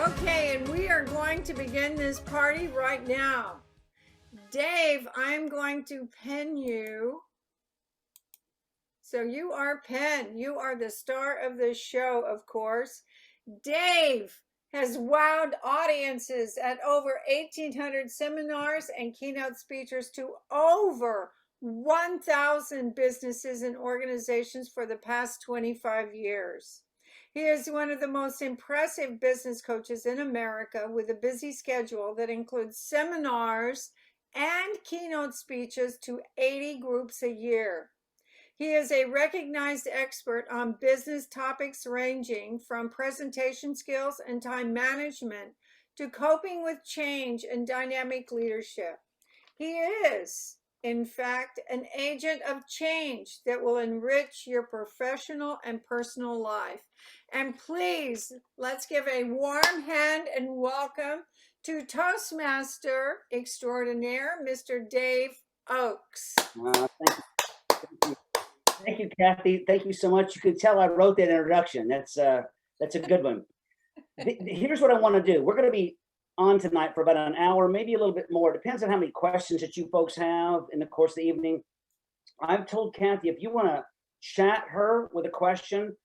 Okay, and we are going to begin this party right now. Dave, I'm going to pin you. So you are pinned. You are the star of this show, of course. Dave has wowed audiences at over 1,800 seminars and keynote speeches to over 1,000 businesses and organizations for the past 25 years. He is one of the most impressive business coaches in America with a busy schedule that includes seminars and keynote speeches to 80 groups a year. He is a recognized expert on business topics ranging from presentation skills and time management to coping with change and dynamic leadership. He is, in fact, an agent of change that will enrich your professional and personal life. And please, let's give a warm hand and welcome to Toastmaster extraordinaire, Mr. Dave Oates. Thank you, Kathy. Thank you so much. You could tell I wrote that introduction. That's a good one. Here's what I want to do. We're going to be on tonight for about an hour, maybe a little bit more. Depends on how many questions that you folks have in the course of the evening. I've told Kathy, if you want to chat her with a question,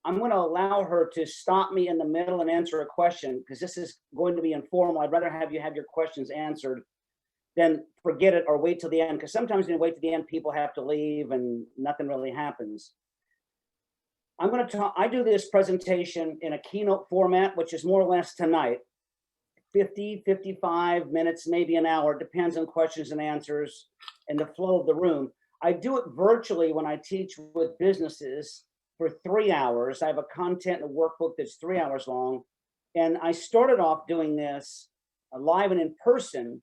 I'm going to allow her to stop me in the middle and answer a question, because this is going to be informal. I'd rather have you have your questions answered than forget it or wait till the end, because sometimes when you wait till the end, people have to leave and nothing really happens. I'm going to talk. I do this presentation in a keynote format, which is more or less tonight, 50, 55 minutes, maybe an hour, depends on questions and answers and the flow of the room. I do it virtually when I teach with businesses for 3 hours. I have a content and a workbook that's 3 hours long. And I started off doing this live and in person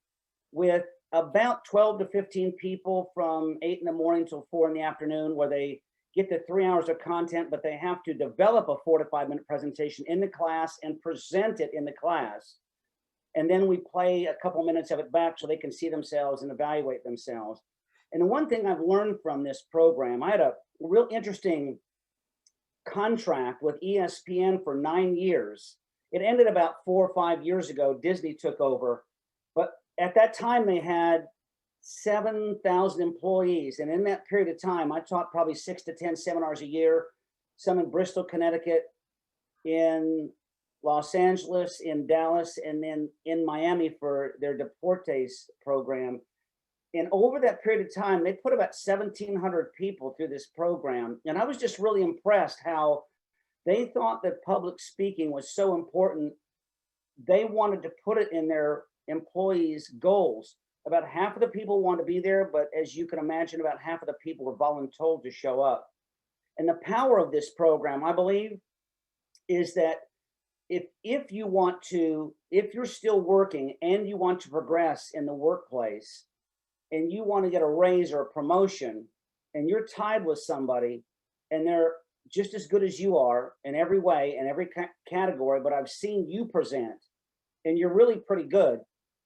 with about 12 to 15 people from 8 in the morning till 4 in the afternoon, where they get the 3 hours of content, but they have to develop a 4 to 5 minute presentation in the class and present it in the class. And then we play a couple minutes of it back so they can see themselves and evaluate themselves. And the one thing I've learned from this program, I had a real interesting contract with ESPN for 9 years. It ended about 4 or 5 years ago. Disney took over. But at that time, they had 7,000 employees. And in that period of time, I taught probably 6 to 10 seminars a year, some in Bristol, Connecticut, in Los Angeles, in Dallas, and then in Miami for their Deportes program. And over that period of time, they put about 1,700 people through this program. And I was just really impressed how they thought that public speaking was so important. They wanted to put it in their employees' goals. About half of the people want to be there, but as you can imagine, about half of the people were voluntold to show up. And the power of this program, I believe, is that if you want to, if you're still working and you want to progress in the workplace and you want to get a raise or a promotion and you're tied with somebody and they're just as good as you are in every way, in every category, but I've seen you present and you're really pretty good,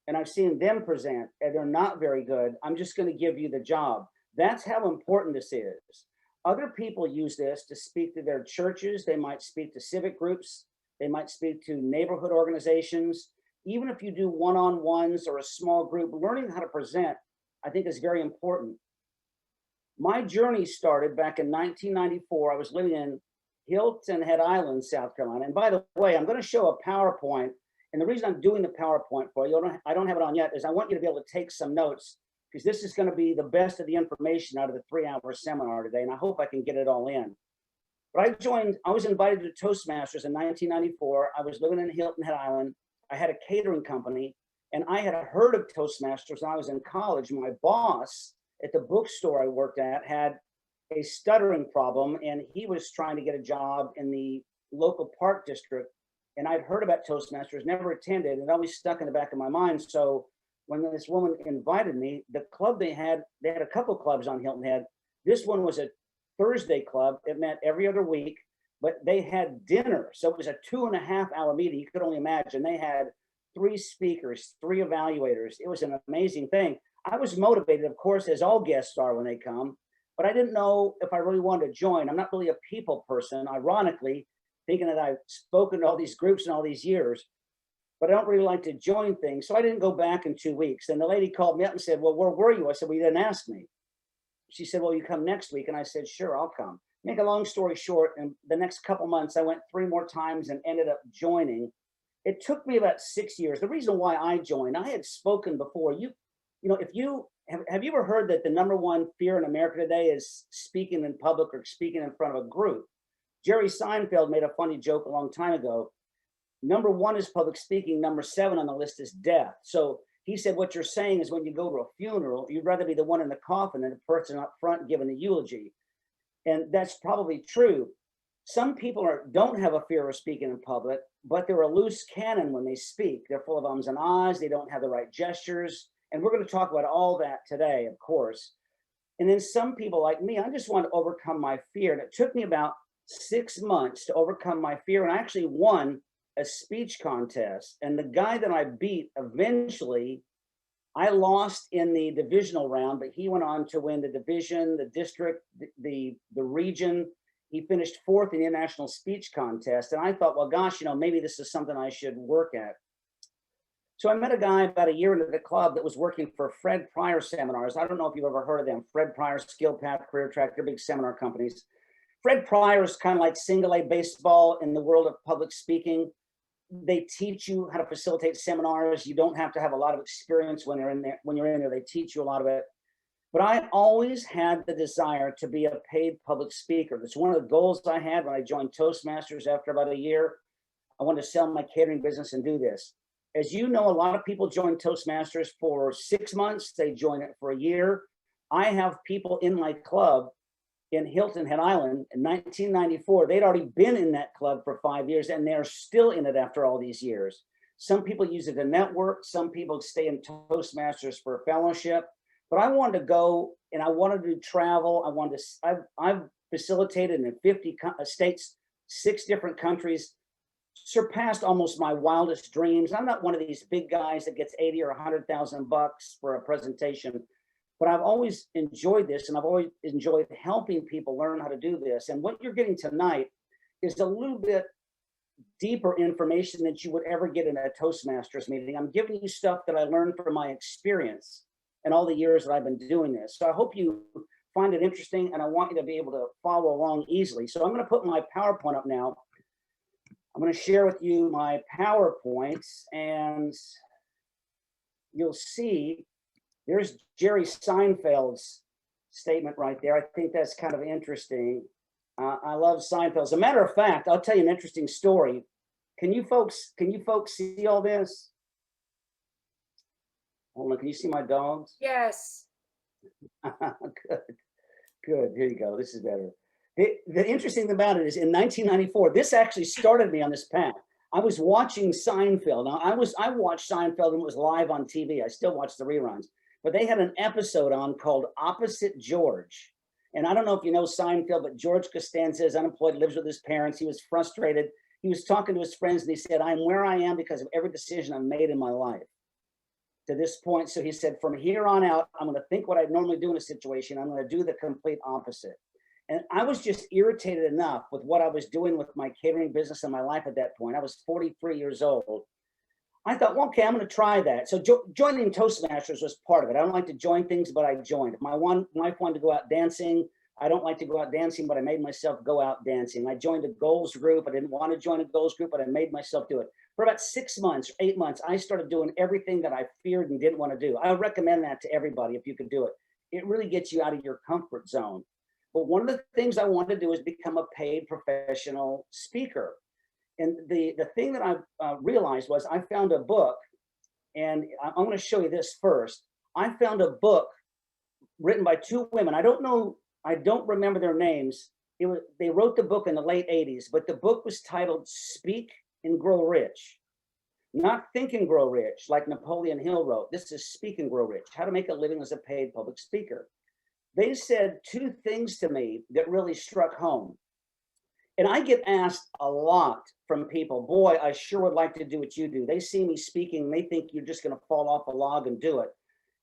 and I've seen them present and they're not very good, I'm just going to give you the job. That's how important this is. Other people use this to speak to their churches. They might speak to civic groups. They might speak to neighborhood organizations. Even if you do one-on-ones or a small group, learning how to present, I think, is very important. My journey started back in 1994. I was living in Hilton Head Island, South Carolina. And by the way, I'm going to show a PowerPoint. And the reason I'm doing the PowerPoint for you, I don't have it on yet, is I want you to be able to take some notes, because this is going to be the best of the information out of the 3-hour seminar today. And I hope I can get it all in. But I was invited to Toastmasters in 1994. I was living in Hilton Head Island. I had a catering company, and I had heard of Toastmasters when I was in college. My boss at the bookstore I worked at had a stuttering problem, and he was trying to get a job in the local park district. And I'd heard about Toastmasters, never attended, and it always stuck in the back of my mind. So when this woman invited me, the club they had a couple clubs on Hilton Head. This one was a Thursday club. It met every other week, but they had dinner. So it was a 2.5-hour meeting. You could only imagine. They had 3 speakers, 3 evaluators. It was an amazing thing. I was motivated, of course, as all guests are when they come, but I didn't know if I really wanted to join. I'm not really a people person, ironically, thinking that I've spoken to all these groups in all these years. but I don't really like to join things. So I didn't go back in 2 weeks. And the lady called me up and said, well, where were you? I said, well, you didn't ask me. She said, well, you come next week. And I said, sure, I'll come. Make a long story short, in the next couple months, I went 3 more times and ended up joining. It took me about 6 years. The reason why I joined, I had spoken before. You know, if you have you ever heard that the #1 fear in America today is speaking in public or speaking in front of a group? Jerry Seinfeld made a funny joke a long time ago. #1 is public speaking. #7 on the list is death. So he said, what you're saying is when you go to a funeral, you'd rather be the one in the coffin than the person up front giving the eulogy. And that's probably true. Some people don't have a fear of speaking in public, but they're a loose cannon when they speak. They're full of ums and ahs. They don't have the right gestures. And we're going to talk about all that today, of course. And then some people like me, I just want to overcome my fear. And it took me about 6 months to overcome my fear. And I actually won a speech contest. And the guy that I beat eventually, I lost in the divisional round, but he went on to win the division, the district, the region. He finished 4th in the international speech contest. And I thought, well, gosh, maybe this is something I should work at. So I met a guy about a year into the club that was working for Fred Pryor seminars. I don't know if you've ever heard of them. Fred Pryor, Skill Path, Career Track, they're big seminar companies. Fred Pryor is kind of like single A baseball in the world of public speaking. They teach you how to facilitate seminars. You don't have to have a lot of experience when you're in there. They teach you a lot of it. But I always had the desire to be a paid public speaker. That's one of the goals I had when I joined Toastmasters after about a year. I wanted to sell my catering business and do this. As you know, a lot of people join Toastmasters for 6 months. They join it for a year. I have people in my club in Hilton Head Island in 1994. They'd already been in that club for 5 years, and they're still in it after all these years. Some people use it to network. Some people stay in Toastmasters for a fellowship. But I wanted to go, and I wanted to travel. I've facilitated in 50 states, 6 different countries. Surpassed almost my wildest dreams. I'm not one of these big guys that gets 80 or 100,000 bucks for a presentation, but I've always enjoyed this, and I've always enjoyed helping people learn how to do this. And what you're getting tonight is a little bit deeper information than you would ever get in a Toastmasters meeting. I'm giving you stuff that I learned from my experience and all the years that I've been doing this. So I hope you find it interesting, and I want you to be able to follow along easily. So I'm going to put my PowerPoint up now. I'm going to share with you my PowerPoints, and you'll see there's Jerry Seinfeld's statement right there. I think that's kind of interesting. I love Seinfeld. As a matter of fact, I'll tell you an interesting story. Can you folks see all this? Hold on, can you see my dogs? Yes. Good. Here you go. This is better. The interesting thing about it is in 1994, this actually started me on this path. I was watching Seinfeld. Now, I watched Seinfeld and it was live on TV. I still watch the reruns. But they had an episode on called Opposite George. And I don't know if you know Seinfeld, but George Costanza is unemployed, lives with his parents. He was frustrated. He was talking to his friends and he said, I'm where I am because of every decision I've made in my life to this point. So he said, from here on out, I'm going to think what I'd normally do in a situation. I'm going to do the complete opposite. And I was just irritated enough with what I was doing with my catering business and my life at that point. I was 43 years old. I thought, well, okay, I'm going to try that. So joining Toastmasters was part of it. I don't like to join things, but I joined. My wife wanted to go out dancing. I don't like to go out dancing, but I made myself go out dancing. I joined a goals group. I didn't want to join a goals group, but I made myself do it. For about 6 months, 8 months, I started doing everything that I feared and didn't want to do. I would recommend that to everybody if you could do it. It really gets you out of your comfort zone. But one of the things I wanted to do is become a paid professional speaker. And the thing that I realized was I found a book, and I'm going to show you this first. I found a book written by 2 women. I don't remember their names. They wrote the book in the late 80s, but the book was titled Speak and Grow Rich. Not Think and Grow Rich, like Napoleon Hill wrote. This is Speak and Grow Rich, how to make a living as a paid public speaker. They said 2 things to me that really struck home. And I get asked a lot from people, boy, I sure would like to do what you do. They see me speaking, and they think you're just going to fall off a log and do it.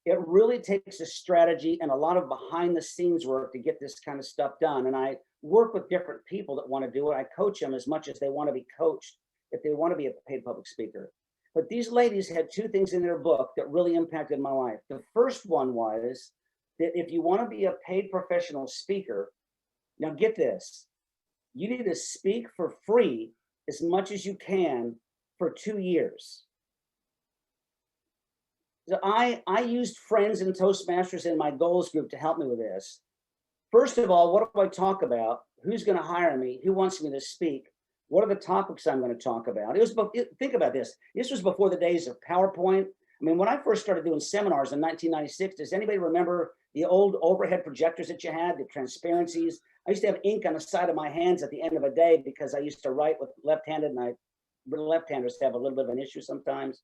It really takes a strategy and a lot of behind the scenes work to get this kind of stuff done. And I work with different people that want to do it. I coach them as much as they want to be coached if they want to be a paid public speaker. But these ladies had two things in their book that really impacted my life. The first one was that if you want to be a paid professional speaker, now get this, you need to speak for free as much as you can for 2 years. So I used friends and Toastmasters in my goals group to help me with this. First of all, what do I talk about? Who's going to hire me? Who wants me to speak? What are the topics I'm going to talk about? Think about this. This was before the days of PowerPoint. I mean, when I first started doing seminars in 1996, does anybody remember the old overhead projectors that you had, the transparencies? I used to have ink on the side of my hands at the end of a day because I used to write with left-handed, and left-handers have a little bit of an issue sometimes.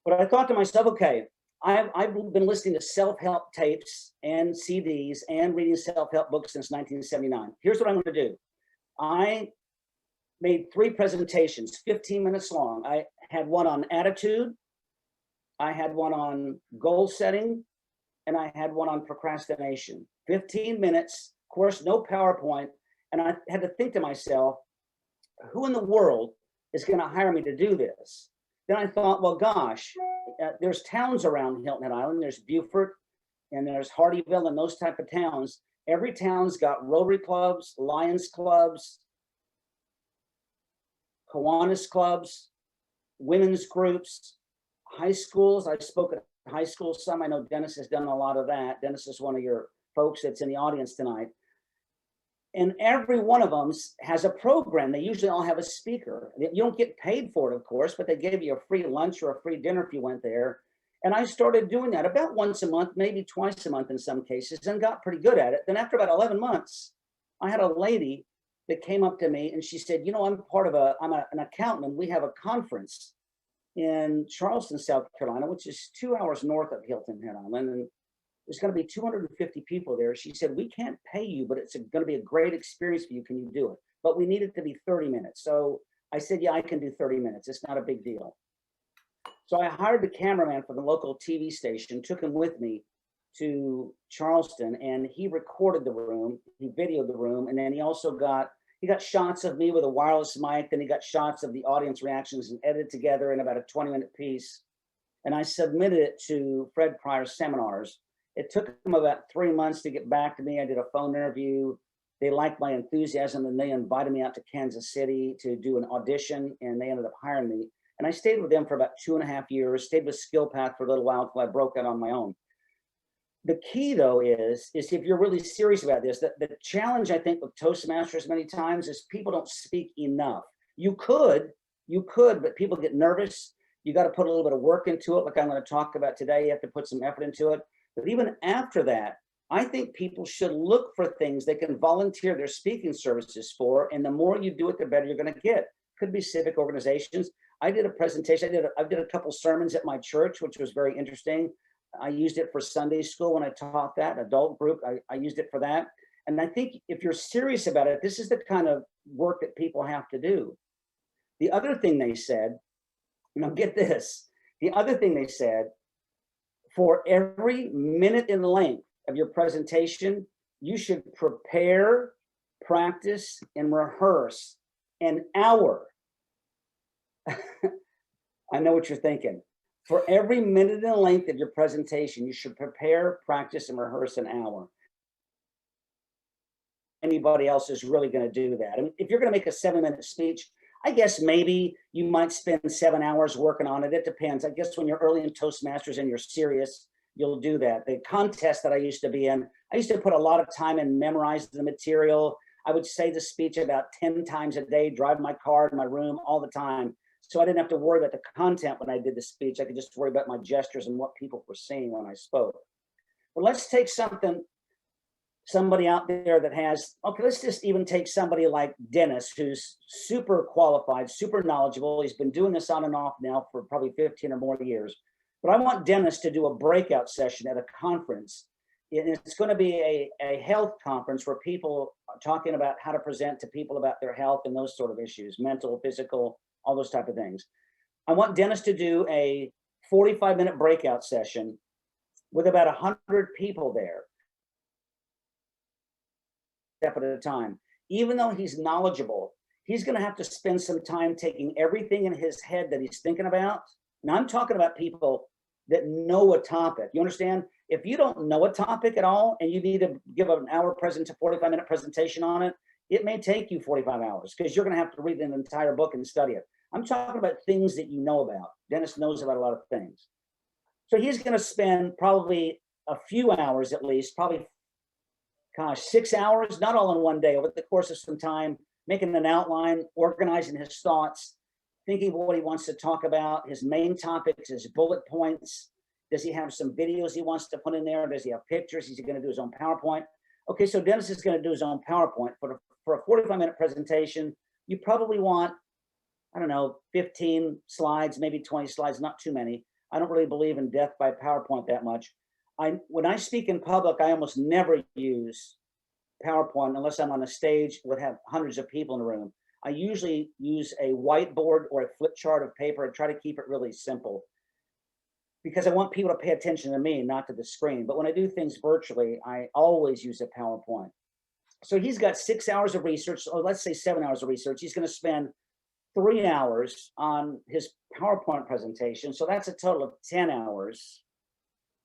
But I thought to myself, okay, I've been listening to self-help tapes and CDs and reading self-help books since 1979. Here's what I'm going to do. I made 3 presentations, 15 minutes long. I had one on attitude, I had one on goal setting, and I had one on procrastination. 15 minutes, of course, no PowerPoint. And I had to think to myself, who in the world is going to hire me to do this? Then I thought, well, gosh, there's towns around Hilton Head Island. There's Beaufort and there's Hardyville and those type of towns. Every town's got Rotary clubs, Lions clubs, Kiwanis clubs, women's groups, high schools. I spoke at high schools some. I know Dennis has done a lot of that. Dennis is one of your folks that's in the audience tonight. And every one of them has a program. They usually all have a speaker. You don't get paid for it, of course, but they give you a free lunch or a free dinner if you went there. And I started doing that about once a month, maybe twice a month in some cases, and got pretty good at it. Then after about 11 months, I had a lady that came up to me and she said, you know, I'm an accountant, and we have a conference in Charleston, South Carolina, which is 2 hours north of Hilton Head Island. And there's going to be 250 people there. She said, we can't pay you, but it's going to be a great experience for you. Can you do it? But we need it to be 30 minutes. So I said, yeah, I can do 30 minutes. It's not a big deal. So I hired the cameraman for the local TV station, took him with me to Charleston, and he recorded the room. He videoed the room. And then he got shots of me with a wireless mic. Then he got shots of the audience reactions and edited together in about a 20-minute piece. And I submitted it to Fred Pryor's seminars. It took them about 3 months to get back to me. I did a phone interview. They liked my enthusiasm, and they invited me out to Kansas City to do an audition, and they ended up hiring me. And I stayed with them for about 2.5 years, stayed with SkillPath for a little while until I broke out on my own. The key, though, is if you're really serious about this, that the challenge, I think, with Toastmasters many times is people don't speak enough. You could, but people get nervous. You got to put a little bit of work into it, like I'm going to talk about today. You have to put some effort into it. But even after that, I think people should look for things they can volunteer their speaking services for. And the more you do it, the better you're going to get. Could be civic organizations. I did a presentation. I did a couple sermons at my church, which was very interesting. I used it for Sunday school when I taught that adult group. I used it for that. And I think if you're serious about it, this is the kind of work that people have to do. The other thing they said, now get this, the other thing they said, for every minute in length of your presentation, you should prepare, practice, and rehearse an hour. I know what you're thinking. For every minute in length of your presentation, you should prepare, practice, and rehearse an hour. Anybody else is really going to do that. I mean, if you're going to make a 7-minute speech, I guess maybe you might spend 7 hours working on it. It depends. I guess when you're early in Toastmasters and you're serious, you'll do that. The contest that I used to be in, I used to put a lot of time in memorizing the material. I would say the speech about 10 times a day, drive my car in my room all the time. So I didn't have to worry about the content when I did the speech. I could just worry about my gestures and what people were seeing when I spoke. But let's take somebody out there that has, okay, let's just even take somebody like Dennis, who's super qualified, super knowledgeable. He's been doing this on and off now for probably 15 or more years. But I want Dennis to do a breakout session at a conference. And it's going to be a health conference where people are talking about how to present to people about their health and those sort of issues, mental, physical, all those type of things. I want Dennis to do a 45-minute breakout session with about 100 people there, step at a time. Even though he's knowledgeable, he's going to have to spend some time taking everything in his head that he's thinking about. Now, I'm talking about people that know a topic. You understand? If you don't know a topic at all and you need to give an hour 45-minute presentation on it, it may take you 45 hours because you're going to have to read an entire book and study it. I'm talking about things that you know about. Dennis knows about a lot of things. So he's going to spend probably a few hours at least, probably, 6 hours, not all in one day, over the course of some time, making an outline, organizing his thoughts, thinking of what he wants to talk about, his main topics, his bullet points. Does he have some videos he wants to put in there? Does he have pictures? Is he going to do his own PowerPoint? Okay, so Dennis is going to do his own PowerPoint. For a 45-minute presentation, you probably want, I don't know, 15 slides, maybe 20 slides, not too many. I don't really believe in death by PowerPoint that much. When I speak in public, I almost never use PowerPoint unless I'm on a stage would have hundreds of people in the room. I usually use a whiteboard or a flip chart of paper and try to keep it really simple because I want people to pay attention to me, not to the screen. But when I do things virtually, I always use a PowerPoint. So he's got 6 hours of research, or let's say 7 hours of research. He's going to spend 3 hours on his PowerPoint presentation. So that's a total of 10 hours.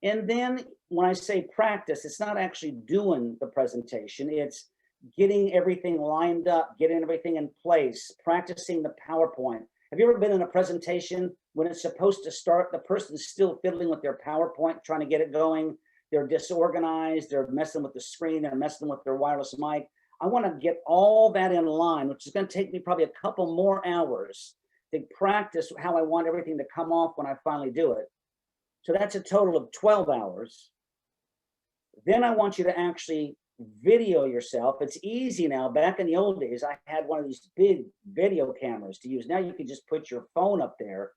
And then when I say practice, it's not actually doing the presentation. It's getting everything lined up, getting everything in place, practicing the PowerPoint. Have you ever been in a presentation when it's supposed to start, the person's still fiddling with their PowerPoint, trying to get it going? They're disorganized, they're messing with the screen, they're messing with their wireless mic. I want to get all that in line, which is going to take me probably a couple more hours to practice how I want everything to come off when I finally do it. So that's a total of 12 hours. Then I want you to actually video yourself. It's easy now. Back in the old days, I had one of these big video cameras to use. Now you can just put your phone up there,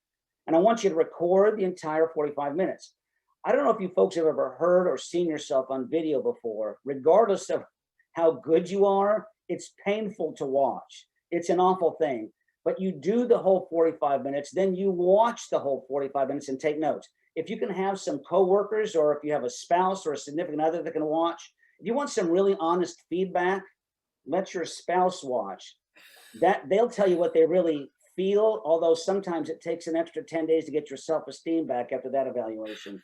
and I want you to record the entire 45 minutes. I don't know if you folks have ever heard or seen yourself on video before. Regardless of how good you are, it's painful to watch. It's an awful thing. But you do the whole 45 minutes, then you watch the whole 45 minutes and take notes. If you can have some coworkers, or if you have a spouse or a significant other that can watch, if you want some really honest feedback, let your spouse watch. That they'll tell you what they really feel, although sometimes it takes an extra 10 days to get your self-esteem back after that evaluation.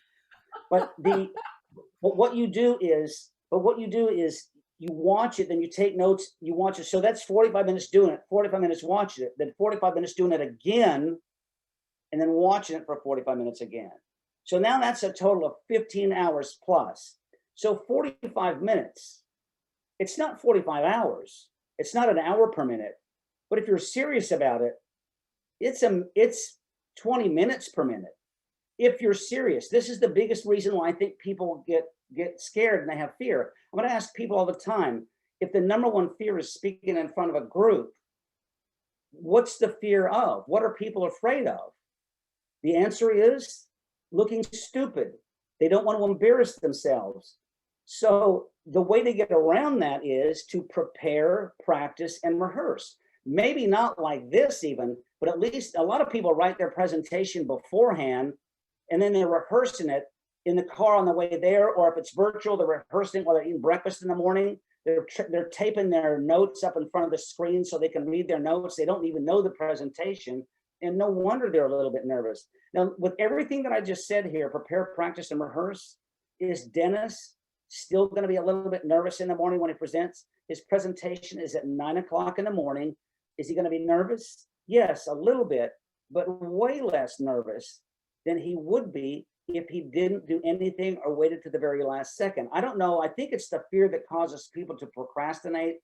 But what you do is you watch it, then you take notes, you watch it. So that's 45 minutes doing it, 45 minutes watching it, then 45 minutes doing it again, and then watching it for 45 minutes again. So now that's a total of 15 hours plus. So 45 minutes, it's not 45 hours. It's not an hour per minute. But if you're serious about it, it's 20 minutes per minute. If you're serious, this is the biggest reason why I think people get scared and they have fear. I'm going to ask people all the time, if the number one fear is speaking in front of a group, what's the fear of? What are people afraid of? The answer is looking stupid. They don't want to embarrass themselves. So the way to get around that is to prepare, practice, and rehearse. Maybe not like this even, but at least a lot of people write their presentation beforehand, and then they're rehearsing it in the car on the way there, or if it's virtual, they're rehearsing while they're eating breakfast in the morning. They're taping their notes up in front of the screen so they can read their notes. They don't even know the presentation, and no wonder they're a little bit nervous. Now, with everything that I just said here, prepare, practice, and rehearse, is Dennis still going to be a little bit nervous in the morning when he presents? His presentation is at 9 o'clock in the morning. Is he going to be nervous? Yes, a little bit, but way less nervous than he would be if he didn't do anything or waited to the very last second. I don't know. I think it's the fear that causes people to procrastinate,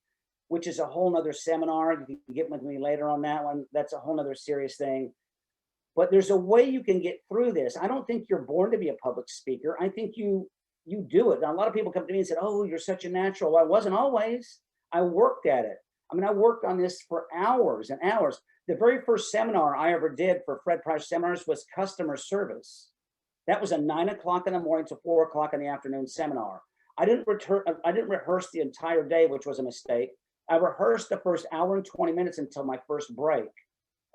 which is a whole nother seminar. If you can get with me later on that one, that's a whole nother serious thing. But there's a way you can get through this. I don't think you're born to be a public speaker. I think you do it. Now, a lot of people come to me and said, "Oh, you're such a natural." Well, I wasn't always. I worked at it. I mean, I worked on this for hours and hours. The very first seminar I ever did for Fred Price Seminars was customer service. That was a 9 o'clock in the morning to 4 o'clock in the afternoon seminar. I didn't rehearse the entire day, which was a mistake. I rehearsed the first hour and 20 minutes until my first break.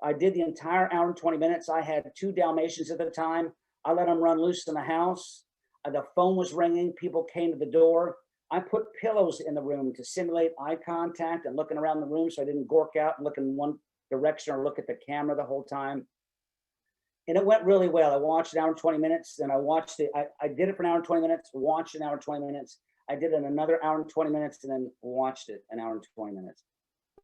I did the entire hour and 20 minutes. I had 2 Dalmatians at the time. I let them run loose in the house. The phone was ringing. People came to the door. I put pillows in the room to simulate eye contact and looking around the room so I didn't gork out and look in one direction or look at the camera the whole time. And it went really well. I watched an hour and 20 minutes, and I did it for an hour and 20 minutes, watched an hour and 20 minutes. I did it another hour and 20 minutes, and then watched it an hour and 20 minutes.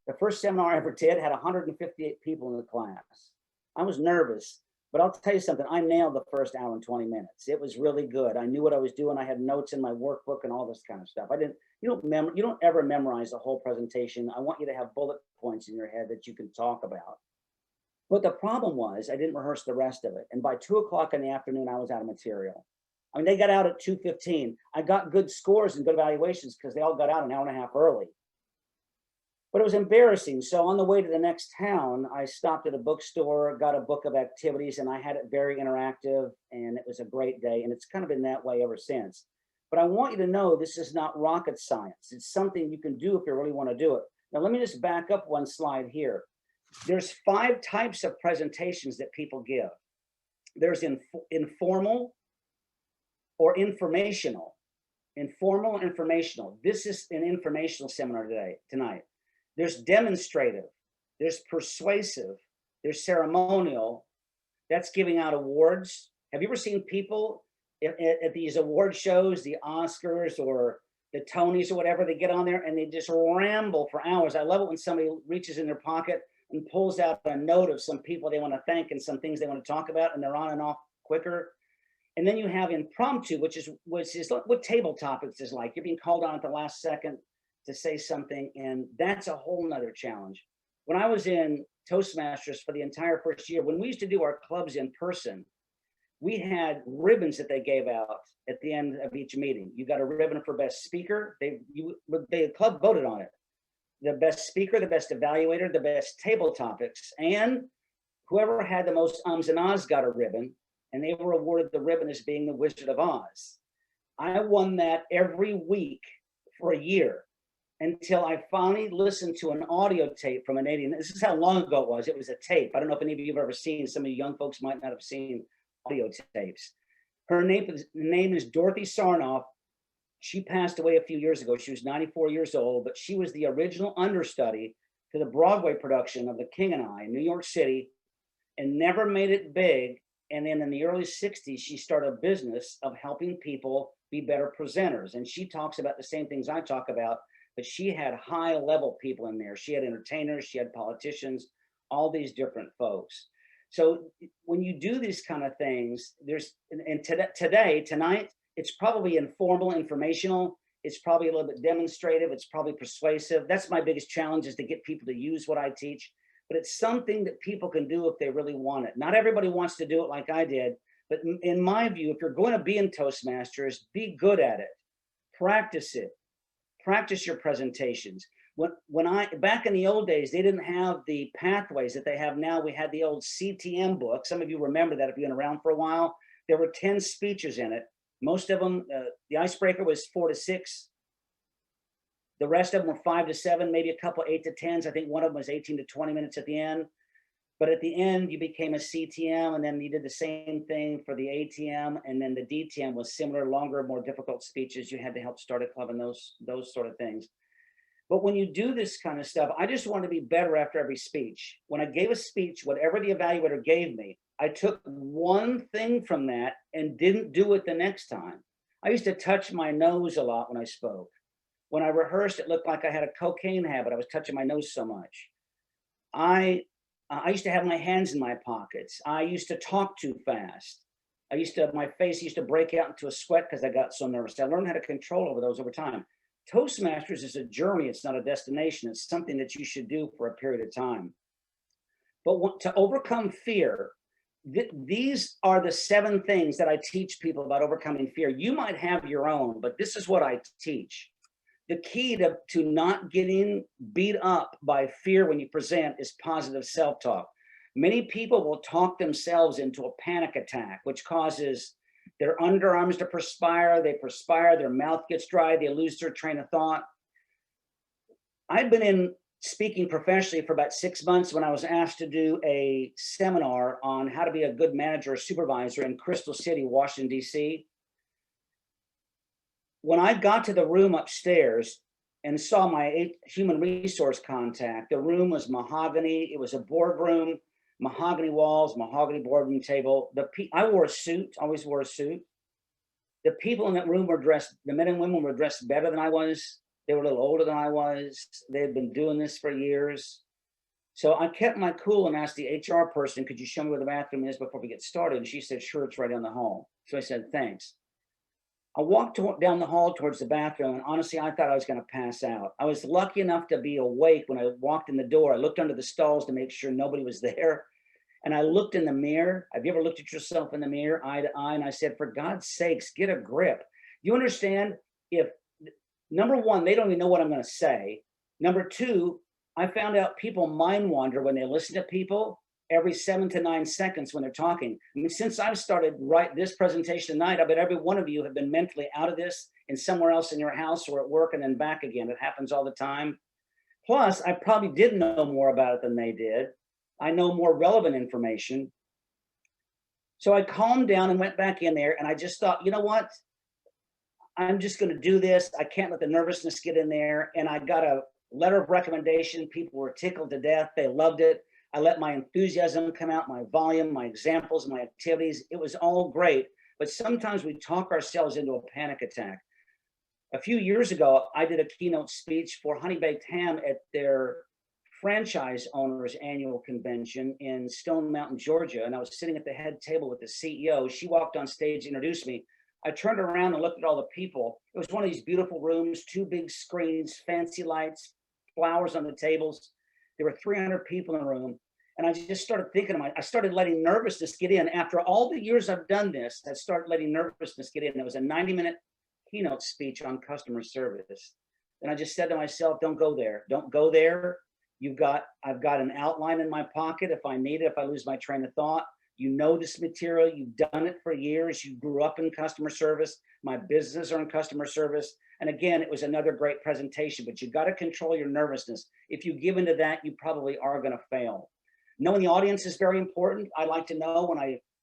The first seminar I ever did had 158 people in the class. I was nervous, but I'll tell you something, I nailed the first hour and 20 minutes. It was really good. I knew what I was doing. I had notes in my workbook and all this kind of stuff. You don't ever memorize the whole presentation. I want you to have bullet points in your head that you can talk about. But the problem was I didn't rehearse the rest of it. And by 2 o'clock in the afternoon, I was out of material. I mean, they got out at 2:15. I got good scores and good evaluations because they all got out an hour and a half early. But it was embarrassing. So on the way to the next town, I stopped at a bookstore, got a book of activities, and I had it very interactive, and it was a great day. And it's kind of been that way ever since. But I want you to know this is not rocket science. It's something you can do if you really want to do it. Now, let me just back up one slide here. There's 5 types of presentations that people give. There's informal or informational. Informal, informational. This is an informational seminar tonight. There's demonstrative, there's persuasive, there's ceremonial. That's giving out awards. Have you ever seen people at these award shows, the Oscars or the Tonys or whatever, they get on there and they just ramble for hours. I love it when somebody reaches in their pocket and pulls out a note of some people they want to thank and some things they want to talk about, and they're on and off quicker. And then you have impromptu, which is what table topics is like. You're being called on at the last second to say something, and that's a whole nother challenge. When I was in Toastmasters for the entire first year, when we used to do our clubs in person, we had ribbons that they gave out at the end of each meeting. You got a ribbon for best speaker. The club voted on it. The best speaker, the best evaluator, the best table topics, and whoever had the most ums and ahs got a ribbon, and they were awarded the ribbon as being the Wizard of Oz. I won that every week for a year, until I finally listened to an audio tape from an 80. This is how long ago it was. It was a tape. I don't know if any of you have ever seen. Some of you young folks might not have seen audio tapes. Her name is Dorothy Sarnoff. She passed away a few years ago. She was 94 years old, but she was the original understudy to the Broadway production of The King and I in New York City, and never made it big. And then in the early 60s, she started a business of helping people be better presenters. And she talks about the same things I talk about, but she had high level people in there. She had entertainers, she had politicians, all these different folks. So when you do these kind of things, tonight, it's probably informal, informational. It's probably a little bit demonstrative. It's probably persuasive. That's my biggest challenge, is to get people to use what I teach. But it's something that people can do if they really want it. Not everybody wants to do it like I did, but in my view, if you're going to be in Toastmasters, be good at it. Practice it. Practice your presentations. Back in the old days, they didn't have the pathways that they have now. We had the old CTM book. Some of you remember that if you've been around for a while. There were 10 speeches in it. Most of them, the icebreaker was 4 to 6. The rest of them were 5 to 7, maybe a couple 8 to 10s. I think one of them was 18 to 20 minutes at the end. But at the end, you became a CTM, and then you did the same thing for the ATM, and then the DTM was similar, longer, more difficult speeches. You had to help start a club and those sort of things. But when you do this kind of stuff, I just want to be better after every speech. When I gave a speech, whatever the evaluator gave me, I took one thing from that and didn't do it the next time. I used to touch my nose a lot when I spoke. When I rehearsed, it looked like I had a cocaine habit. I was touching my nose so much. I used to have my hands in my pockets. I used to talk too fast. My face used to break out into a sweat because I got so nervous. I learned how to control over those over time. Toastmasters is a journey. It's not a destination. It's something that you should do for a period of time. But to overcome fear, these are the 7 things that I teach people about overcoming fear. You might have your own, but this is what I teach. The key to not getting beat up by fear when you present is positive self-talk. Many people will talk themselves into a panic attack, which causes their underarms to perspire. They perspire, their mouth gets dry, they lose their train of thought. I'd been in speaking professionally for about 6 months when I was asked to do a seminar on how to be a good manager or supervisor in Crystal City, Washington, D.C. when I got to the room upstairs and saw my human resource contact, the room was mahogany. It was a boardroom, mahogany walls, mahogany boardroom table. I wore a suit, always wore a suit. The people in that room were dressed, the men and women were dressed better than I was. They were a little older than I was. They had been doing this for years. So I kept my cool and asked the HR person, could you show me where the bathroom is before we get started? And she said, sure, it's right down the hall. So I said, thanks. I walked down the hall towards the bathroom, and honestly, I thought I was going to pass out. I was lucky enough to be awake when I walked in the door. I looked under the stalls to make sure nobody was there. And I looked in the mirror. Have you ever looked at yourself in the mirror, eye to eye? And I said, for God's sakes, get a grip. You understand? If, number one, they don't even know what I'm going to say. Number two, I found out people mind wander when they listen to people every 7 to 9 seconds when they're talking. I mean, since I've started this presentation tonight, I bet every one of you have been mentally out of this and somewhere else in your house or at work and then back again. It happens all the time. Plus, I probably did know more about it than they did. I know more relevant information. So I calmed down and went back in there, and I just thought, you know what? I'm just going to do this. I can't let the nervousness get in there. And I got a letter of recommendation. People were tickled to death. They loved it. I let my enthusiasm come out, my volume, my examples, my activities. It was all great. But sometimes we talk ourselves into a panic attack. A few years ago, I did a keynote speech for Honey Baked Ham at their franchise owners annual convention in Stone Mountain, Georgia. And I was sitting at the head table with the CEO. She walked on stage, introduced me. I turned around and looked at all the people. It was one of these beautiful rooms, 2 big screens, fancy lights, flowers on the tables. There were 300 people in the room. And I just started thinking, I started letting nervousness get in. After all the years I've done this, I started letting nervousness get in. It was a 90-minute keynote speech on customer service. And I just said to myself, don't go there. Don't go there. I've got an outline in my pocket if I need it, if I lose my train of thought. You know this material, you've done it for years. You grew up in customer service. My business are in customer service. And again, it was another great presentation, but you got to control your nervousness. If you give into that, you probably are going to fail. Knowing the audience is very important. I like to know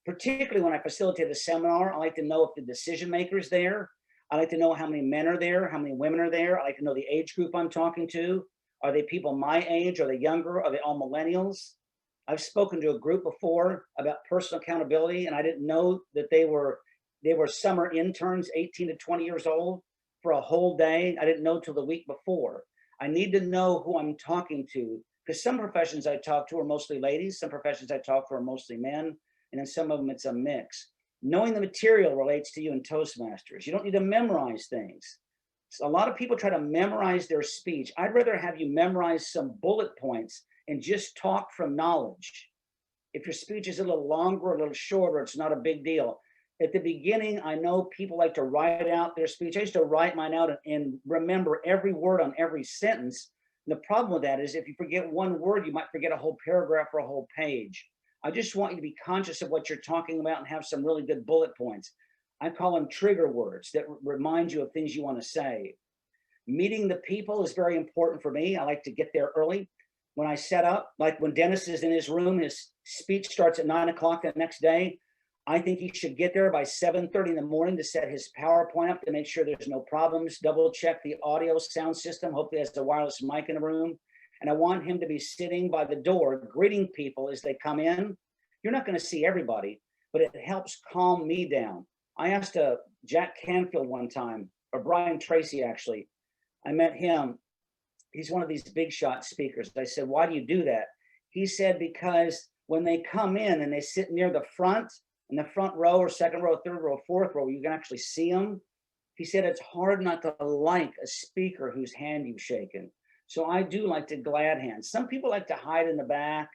particularly when I facilitate a seminar, I like to know if the decision maker is there. I like to know how many men are there, how many women are there. I like to know the age group I'm talking to. Are they people my age? Are they younger? Are they all millennials? I've spoken to a group before about personal accountability, and I didn't know that they were summer interns, 18 to 20 years old, for a whole day. I didn't know till the week before. I need to know who I'm talking to, because some professions I talk to are mostly ladies, some professions I talk to are mostly men, and in some of them it's a mix. Knowing the material relates to you in Toastmasters. You don't need to memorize things. So a lot of people try to memorize their speech. I'd rather have you memorize some bullet points and just talk from knowledge. If your speech is a little longer or a little shorter, it's not a big deal. At the beginning, I know people like to write out their speech. I used to write mine out and remember every word on every sentence. And the problem with that is if you forget one word, you might forget a whole paragraph or a whole page. I just want you to be conscious of what you're talking about and have some really good bullet points. I call them trigger words that remind you of things you want to say. Meeting the people is very important for me. I like to get there early. When I set up, like when Dennis is in his room, his speech starts at 9 o'clock the next day. I think he should get there by 7:30 in the morning to set his PowerPoint up to make sure there's no problems, double check the audio sound system, hopefully has a wireless mic in the room. And I want him to be sitting by the door, greeting people as they come in. You're not going to see everybody, but it helps calm me down. I asked Jack Canfield one time, or Brian Tracy actually. I met him. He's one of these big shot speakers. I said, why do you do that? He said, because when they come in and they sit near the front, in the front row or second row, third row, fourth row, you can actually see them. He said, it's hard not to like a speaker whose hand you've shaken. So I do like to glad hand. Some people like to hide in the back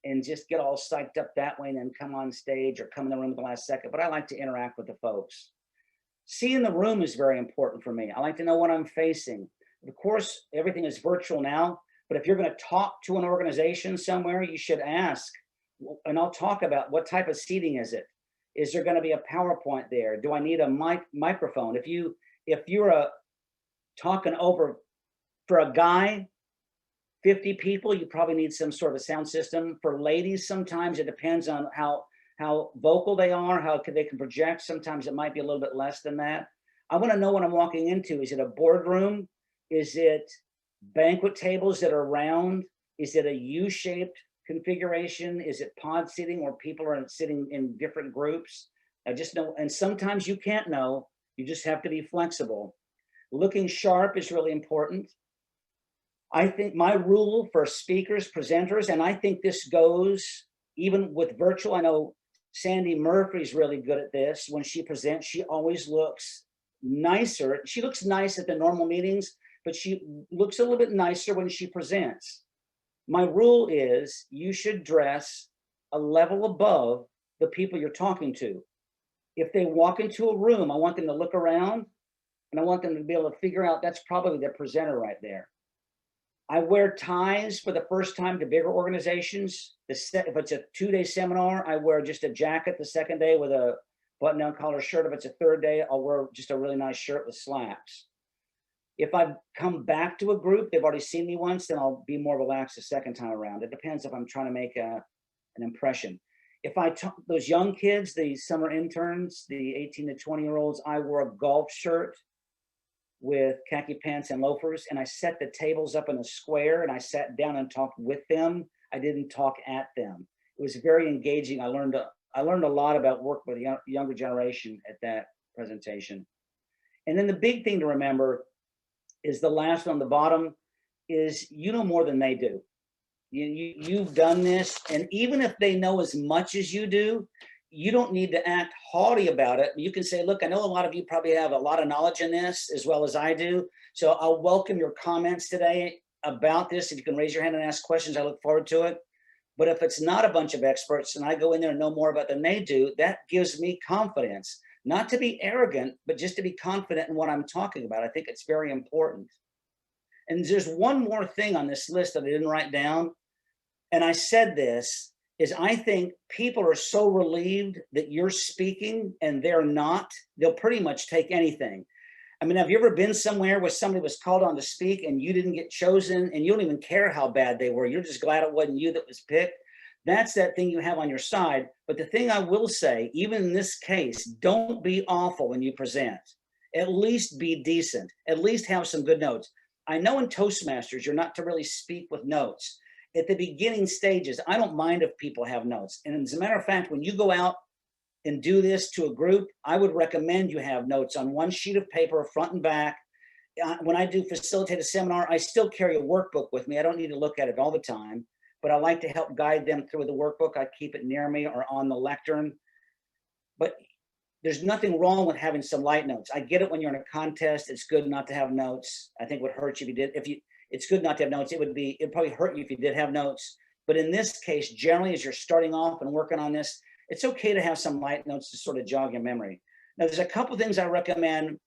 and just get all psyched up that way and then come on stage or come in the room at the last second. But I like to interact with the folks. Seeing the room is very important for me. I like to know what I'm facing. Of course, everything is virtual now, but if you're going to talk to an organization somewhere, you should ask, and I'll talk about what type of seating is it? Is there going to be a PowerPoint there? Do I need a microphone? If you're talking over for a guy, 50 people, you probably need some sort of sound system. For ladies, sometimes it depends on how vocal they are, how they can project. Sometimes it might be a little bit less than that. I want to know what I'm walking into. Is it a boardroom? Is it banquet tables that are round? Is it a U-shaped configuration? Is it pod seating where people are sitting in different groups? I just know, and sometimes you can't know. You just have to be flexible. Looking sharp is really important. I think my rule for speakers, presenters, and I think this goes even with virtual. I know Sandy Murphy's really good at this. When she presents, she always looks nicer. She looks nice at the normal meetings, but she looks a little bit nicer when she presents. My rule is you should dress a level above the people you're talking to. If they walk into a room, I want them to look around and I want them to be able to figure out that's probably the presenter right there. I wear ties for the first time to bigger organizations. If it's a 2-day seminar, I wear just a jacket the second day with a button-down collar shirt. If it's a third day, I'll wear just a really nice shirt with slacks. If I've come back to a group, they've already seen me once, then I'll be more relaxed the second time around. It depends if I'm trying to make an impression. If I talk those young kids, the summer interns, the 18 to 20-year-olds, I wore a golf shirt with khaki pants and loafers, and I set the tables up in a square and I sat down and talked with them. I didn't talk at them. It was very engaging. I learned a lot about work with the younger generation at that presentation. And then the big thing to remember is the last one on the bottom is you know more than they do. You've done this, and even if they know as much as you do, you don't need to act haughty about it. You can say, look, I know a lot of you probably have a lot of knowledge in this as well as I do. So I'll welcome your comments today about this. If you can raise your hand and ask questions, I look forward to it. But if it's not a bunch of experts and I go in there and know more about than they do, that gives me confidence, not to be arrogant, but just to be confident in what I'm talking about. I think it's very important. And there's one more thing on this list that I didn't write down. And I said this, is I think people are so relieved that you're speaking and they're not, they'll pretty much take anything. I mean, have you ever been somewhere where somebody was called on to speak and you didn't get chosen and you don't even care how bad they were? You're just glad it wasn't you that was picked. That's that thing you have on your side. But the thing I will say, even in this case, don't be awful when you present. At least be decent. At least have some good notes. I know in Toastmasters, you're not to really speak with notes. At the beginning stages, I don't mind if people have notes. And as a matter of fact, when you go out and do this to a group, I would recommend you have notes on one sheet of paper, front and back. When I do facilitate a seminar, I still carry a workbook with me. I don't need to look at it all the time, but I like to help guide them through the workbook. I keep it near me or on the lectern. But there's nothing wrong with having some light notes. I get it when you're in a contest. It's good not to have notes. I think it would hurt you if you did. It's good not to have notes. It'd probably hurt you if you did have notes. But in this case, generally, as you're starting off and working on this, it's okay to have some light notes to sort of jog your memory. Now, there's a couple things I recommend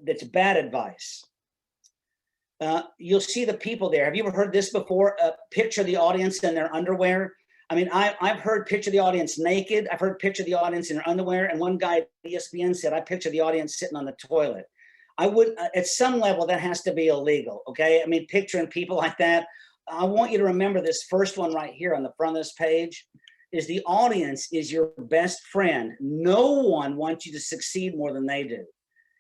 that's bad advice. You'll see the people there. Have you ever heard this before? Picture the audience in their underwear. I mean, I've heard picture the audience naked. I've heard picture the audience in their underwear. And one guy at ESPN said, I picture the audience sitting on the toilet. I would, at some level, that has to be illegal, okay? I mean, picturing people like that. I want you to remember this first one right here on the front of this page is the audience is your best friend. No one wants you to succeed more than they do.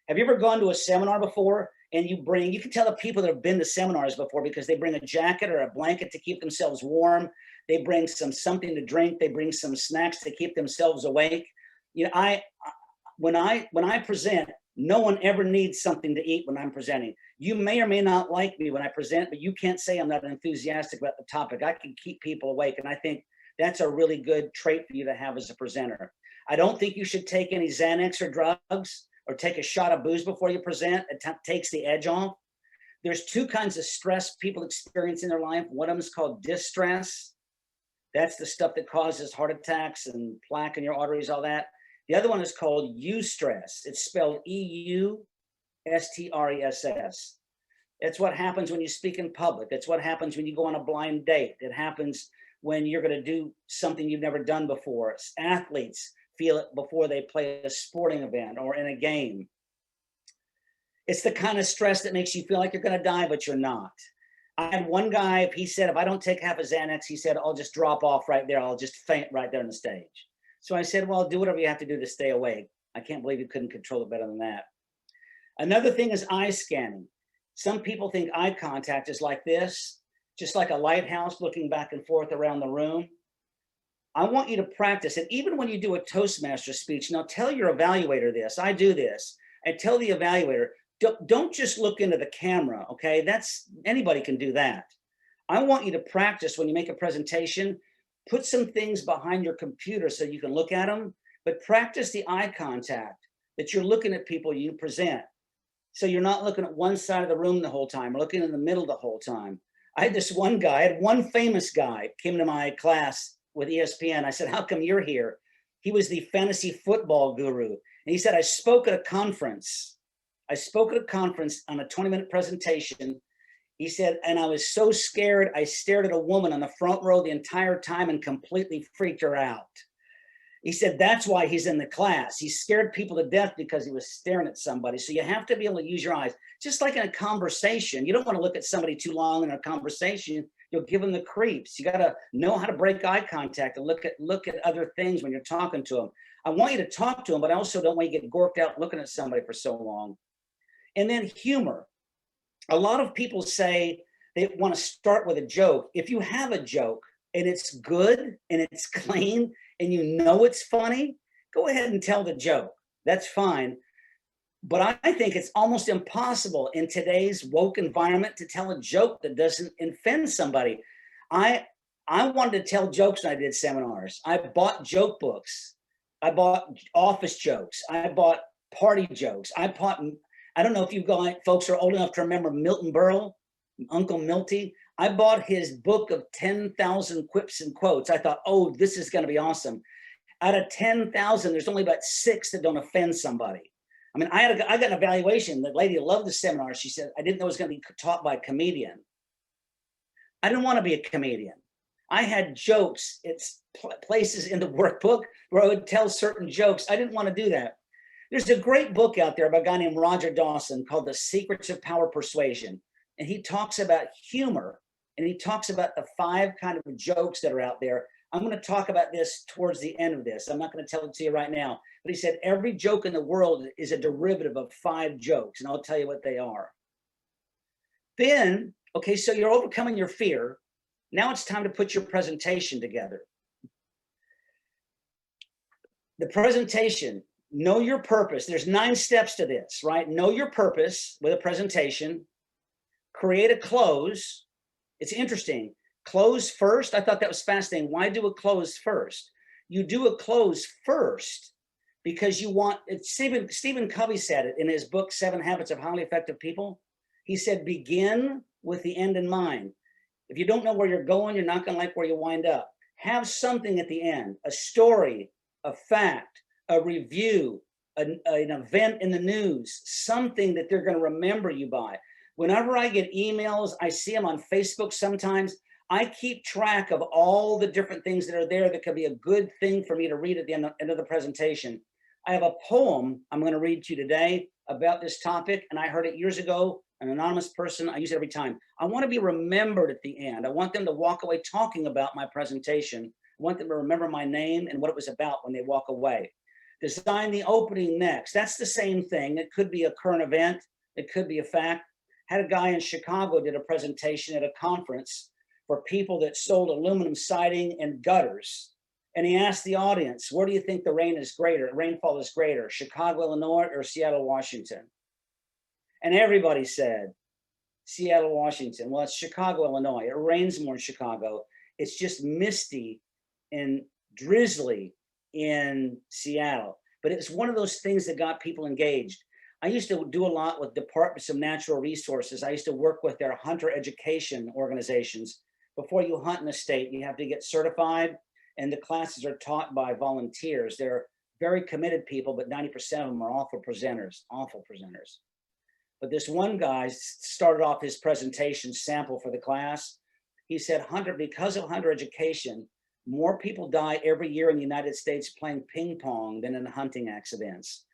Have you ever gone to a seminar before and you can tell the people that have been to seminars before because they bring a jacket or a blanket to keep themselves warm. They bring something to drink. They bring some snacks to keep themselves awake. You know, when I present, no one ever needs something to eat when I'm presenting. You may or may not like me when I present, but you can't say I'm not enthusiastic about the topic. I can keep people awake. And I think that's a really good trait for you to have as a presenter. I don't think you should take any Xanax or drugs or take a shot of booze before you present. It takes the edge off. There's two kinds of stress people experience in their life. One of them is called distress. That's the stuff that causes heart attacks and plaque in your arteries, all that. The other one is called eustress. It's spelled E-U-S-T-R-E-S-S. It's what happens when you speak in public. It's what happens when you go on a blind date. It happens when you're going to do something you've never done before. Athletes feel it before they play a sporting event or in a game. It's the kind of stress that makes you feel like you're going to die, but you're not. I had one guy, he said, if I don't take half a Xanax, he said, I'll just drop off right there. I'll just faint right there on the stage. So I said, well, do whatever you have to do to stay awake. I can't believe you couldn't control it better than that. Another thing is eye scanning. Some people think eye contact is like this, just like a lighthouse looking back and forth around the room. I want you to practice it. Even when you do a Toastmaster speech, now tell your evaluator this. I do this. I tell the evaluator, don't just look into the camera, okay? That's, anybody can do that. I want you to practice when you make a presentation, put some things behind your computer so you can look at them, but practice the eye contact, that you're looking at people you present. So you're not looking at one side of the room the whole time, or looking in the middle the whole time. I had this one guy, I had one famous guy came to my class with ESPN. I said, how come you're here? He was the fantasy football guru. And he said, I spoke at a conference. I spoke at a conference on a 20-minute presentation. He said, and I was so scared, I stared at a woman on the front row the entire time and completely freaked her out. He said, that's why he's in the class. He scared people to death because he was staring at somebody. So you have to be able to use your eyes. Just like in a conversation, you don't want to look at somebody too long in a conversation. You'll give them the creeps. You got to know how to break eye contact and look at other things when you're talking to them. I want you to talk to them, but I also don't want you to get gorked out looking at somebody for so long. And then humor. A lot of people say they want to start with a joke. If you have a joke and it's good and it's clean and you know it's funny, go ahead and tell the joke. That's fine. But I think it's almost impossible in today's woke environment to tell a joke that doesn't offend somebody. I wanted to tell jokes when I did seminars. I bought joke books. I bought office jokes. I bought party jokes. I don't know if you guys, folks are old enough to remember Milton Berle, Uncle Milty. I bought his book of 10,000 quips and quotes. I thought, oh, this is going to be awesome. Out of 10,000, there's only about 6 that don't offend somebody. I mean, I got an evaluation. The lady loved the seminar. She said, I didn't know it was going to be taught by a comedian. I didn't want to be a comedian. I had jokes. It's places in the workbook where I would tell certain jokes. I didn't want to do that. There's a great book out there by a guy named Roger Dawson called The Secrets of Power Persuasion. And he talks about humor, and he talks about the 5 kind of jokes that are out there. I'm going to talk about this towards the end of this. I'm not going to tell it to you right now. But he said every joke in the world is a derivative of 5 jokes, and I'll tell you what they are. Then, okay, so you're overcoming your fear. Now it's time to put your presentation together. The presentation, know your purpose. There's 9 steps to this, right? Know your purpose with a presentation. Create a close. It's interesting. Close first. I thought that was fascinating. Why do a close first? You do a close first because you want it. Stephen Covey said it in his book, 7 Habits of Highly Effective People. He said, begin with the end in mind. If you don't know where you're going, you're not going to like where you wind up. Have something at the end, a story, a fact, a review, an event in the news, something that they're going to remember you by. Whenever I get emails, I see them on Facebook sometimes. I keep track of all the different things that are there that could be a good thing for me to read at the end of the presentation. I have a poem I'm going to read to you today about this topic, and I heard it years ago, an anonymous person. I use it every time. I want to be remembered at the end. I want them to walk away talking about my presentation. I want them to remember my name and what it was about when they walk away. Design the opening next. That's the same thing. It could be a current event. It could be a fact. Had a guy in Chicago did a presentation at a conference for people that sold aluminum siding and gutters. And he asked the audience, where do you think the rainfall is greater, Chicago, Illinois, or Seattle, Washington? And everybody said, Seattle, Washington. Well, it's Chicago, Illinois. It rains more in Chicago. It's just misty and drizzly in Seattle. But it's one of those things that got people engaged. I used to do a lot with departments of natural resources. I used to work with their hunter education organizations. Before you hunt in a state, you have to get certified, and the classes are taught by volunteers. They're very committed people, but 90% of them are awful presenters. But this one guy started off his presentation sample for the class. He said, because of hunter education, more people die every year in the United States playing ping pong than in hunting accidents.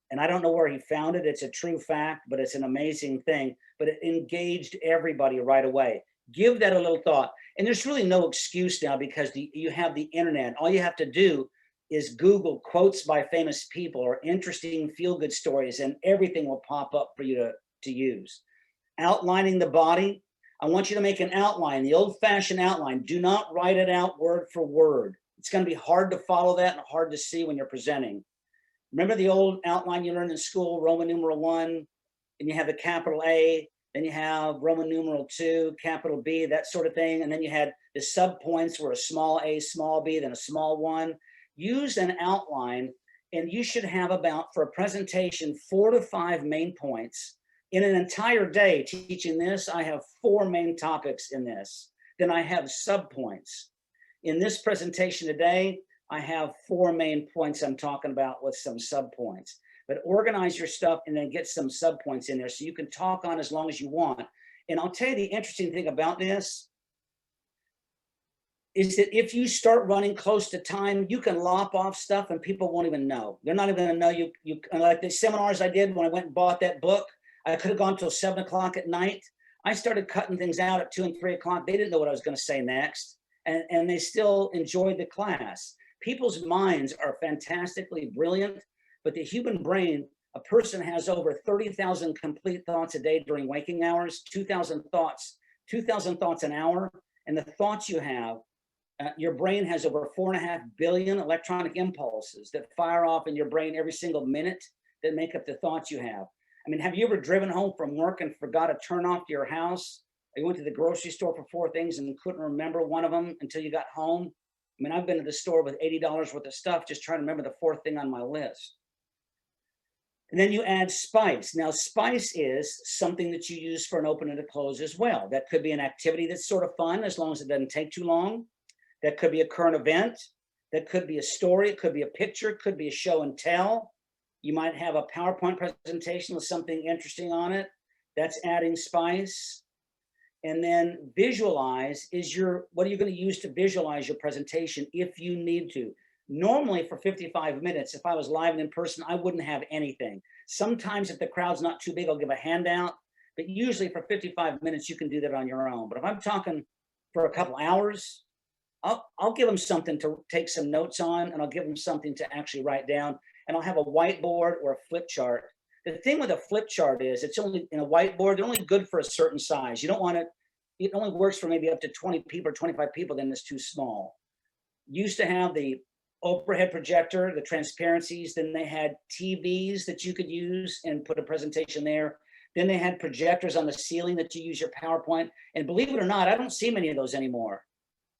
And I don't know where he found it. It's a true fact, but it's an amazing thing. But it engaged everybody right away. Give that a little thought. And there's really no excuse now because you have the internet. All you have to do is Google quotes by famous people or interesting feel-good stories, and everything will pop up for you to use. Outlining the body. I want you to make an outline, the old-fashioned outline. Do not write it out word for word. It's going to be hard to follow that and hard to see when you're presenting. Remember the old outline you learned in school, Roman numeral 1, and you have the capital A, then you have Roman numeral 2, capital B, that sort of thing, and then you had the subpoints were a small a, small b, then a small 1. Use an outline, and you should have about, for a presentation, 4 to 5 main points. In an entire day teaching this, I have 4 main topics in this. Then I have subpoints. In this presentation today, I have 4 main points I'm talking about with some subpoints. But organize your stuff and then get some subpoints in there so you can talk on as long as you want. And I'll tell you the interesting thing about this is that if you start running close to time, you can lop off stuff and people won't even know. They're not even gonna know you. Like the seminars I did when I went and bought that book, I could have gone till 7 o'clock at night. I started cutting things out at 2 and 3 o'clock. They didn't know what I was going to say next. And they still enjoyed the class. People's minds are fantastically brilliant, but the human brain, a person has over 30,000 complete thoughts a day during waking hours, 2,000 thoughts an hour. And the thoughts you have, your brain has over 4.5 billion electronic impulses that fire off in your brain every single minute that make up the thoughts you have. I mean, have you ever driven home from work and forgot to turn off your house? Or you went to the grocery store for 4 things and couldn't remember one of them until you got home? I mean, I've been to the store with $80 worth of stuff just trying to remember the 4th thing on my list. And then you add spice. Now, spice is something that you use for an open and a close as well. That could be an activity that's sort of fun as long as it doesn't take too long. That could be a current event. That could be a story. It could be a picture. It could be a show and tell. You might have a PowerPoint presentation with something interesting on it. That's adding spice. And then visualize what are you going to use to visualize your presentation if you need to? Normally for 55 minutes, if I was live and in person, I wouldn't have anything. Sometimes if the crowd's not too big, I'll give a handout, but usually for 55 minutes, you can do that on your own. But if I'm talking for a couple hours, I'll give them something to take some notes on, and I'll give them something to actually write down. And I'll have a whiteboard or a flip chart. The thing with a flip chart is it's only in a whiteboard, they're only good for a certain size. You don't want it only works for maybe up to 20 people or 25 people, then it's too small. Used to have the overhead projector, the transparencies, then they had TVs that you could use and put a presentation there. Then they had projectors on the ceiling that you use your PowerPoint. And believe it or not, I don't see many of those anymore.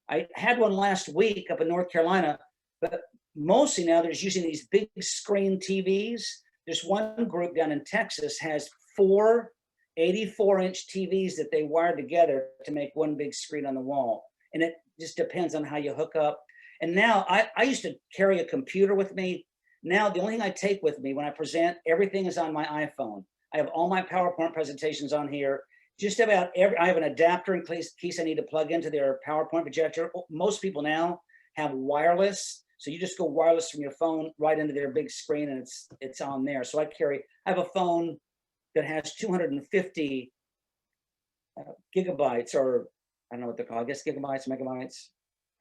I had one last week up in North Carolina, but mostly now they're using these big screen TVs. There's one group down in Texas has 4 84-inch TVs that they wired together to make one big screen on the wall. And it just depends on how you hook up. And now I used to carry a computer with me. Now the only thing I take with me when I present, everything is on my iPhone. I have all my PowerPoint presentations on here. Just about I have an adapter in case I need to plug into their PowerPoint projector. Most people now have wireless. So you just go wireless from your phone right into their big screen and it's on there. So I have a phone that has 250 gigabytes, or I don't know what they're called, I guess gigabytes, megabytes.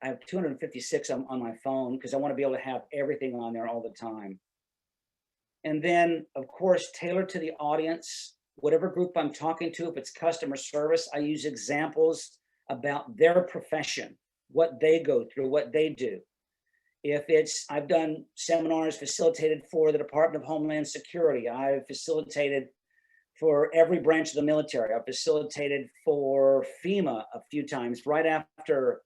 I have 256 on my phone because I want to be able to have everything on there all the time. And then, of course, tailor to the audience, whatever group I'm talking to. If it's customer service, I use examples about their profession, what they go through, what they do. If I've done seminars facilitated for the Department of Homeland Security. I've facilitated for every branch of the military. I've facilitated for FEMA a few times. Right after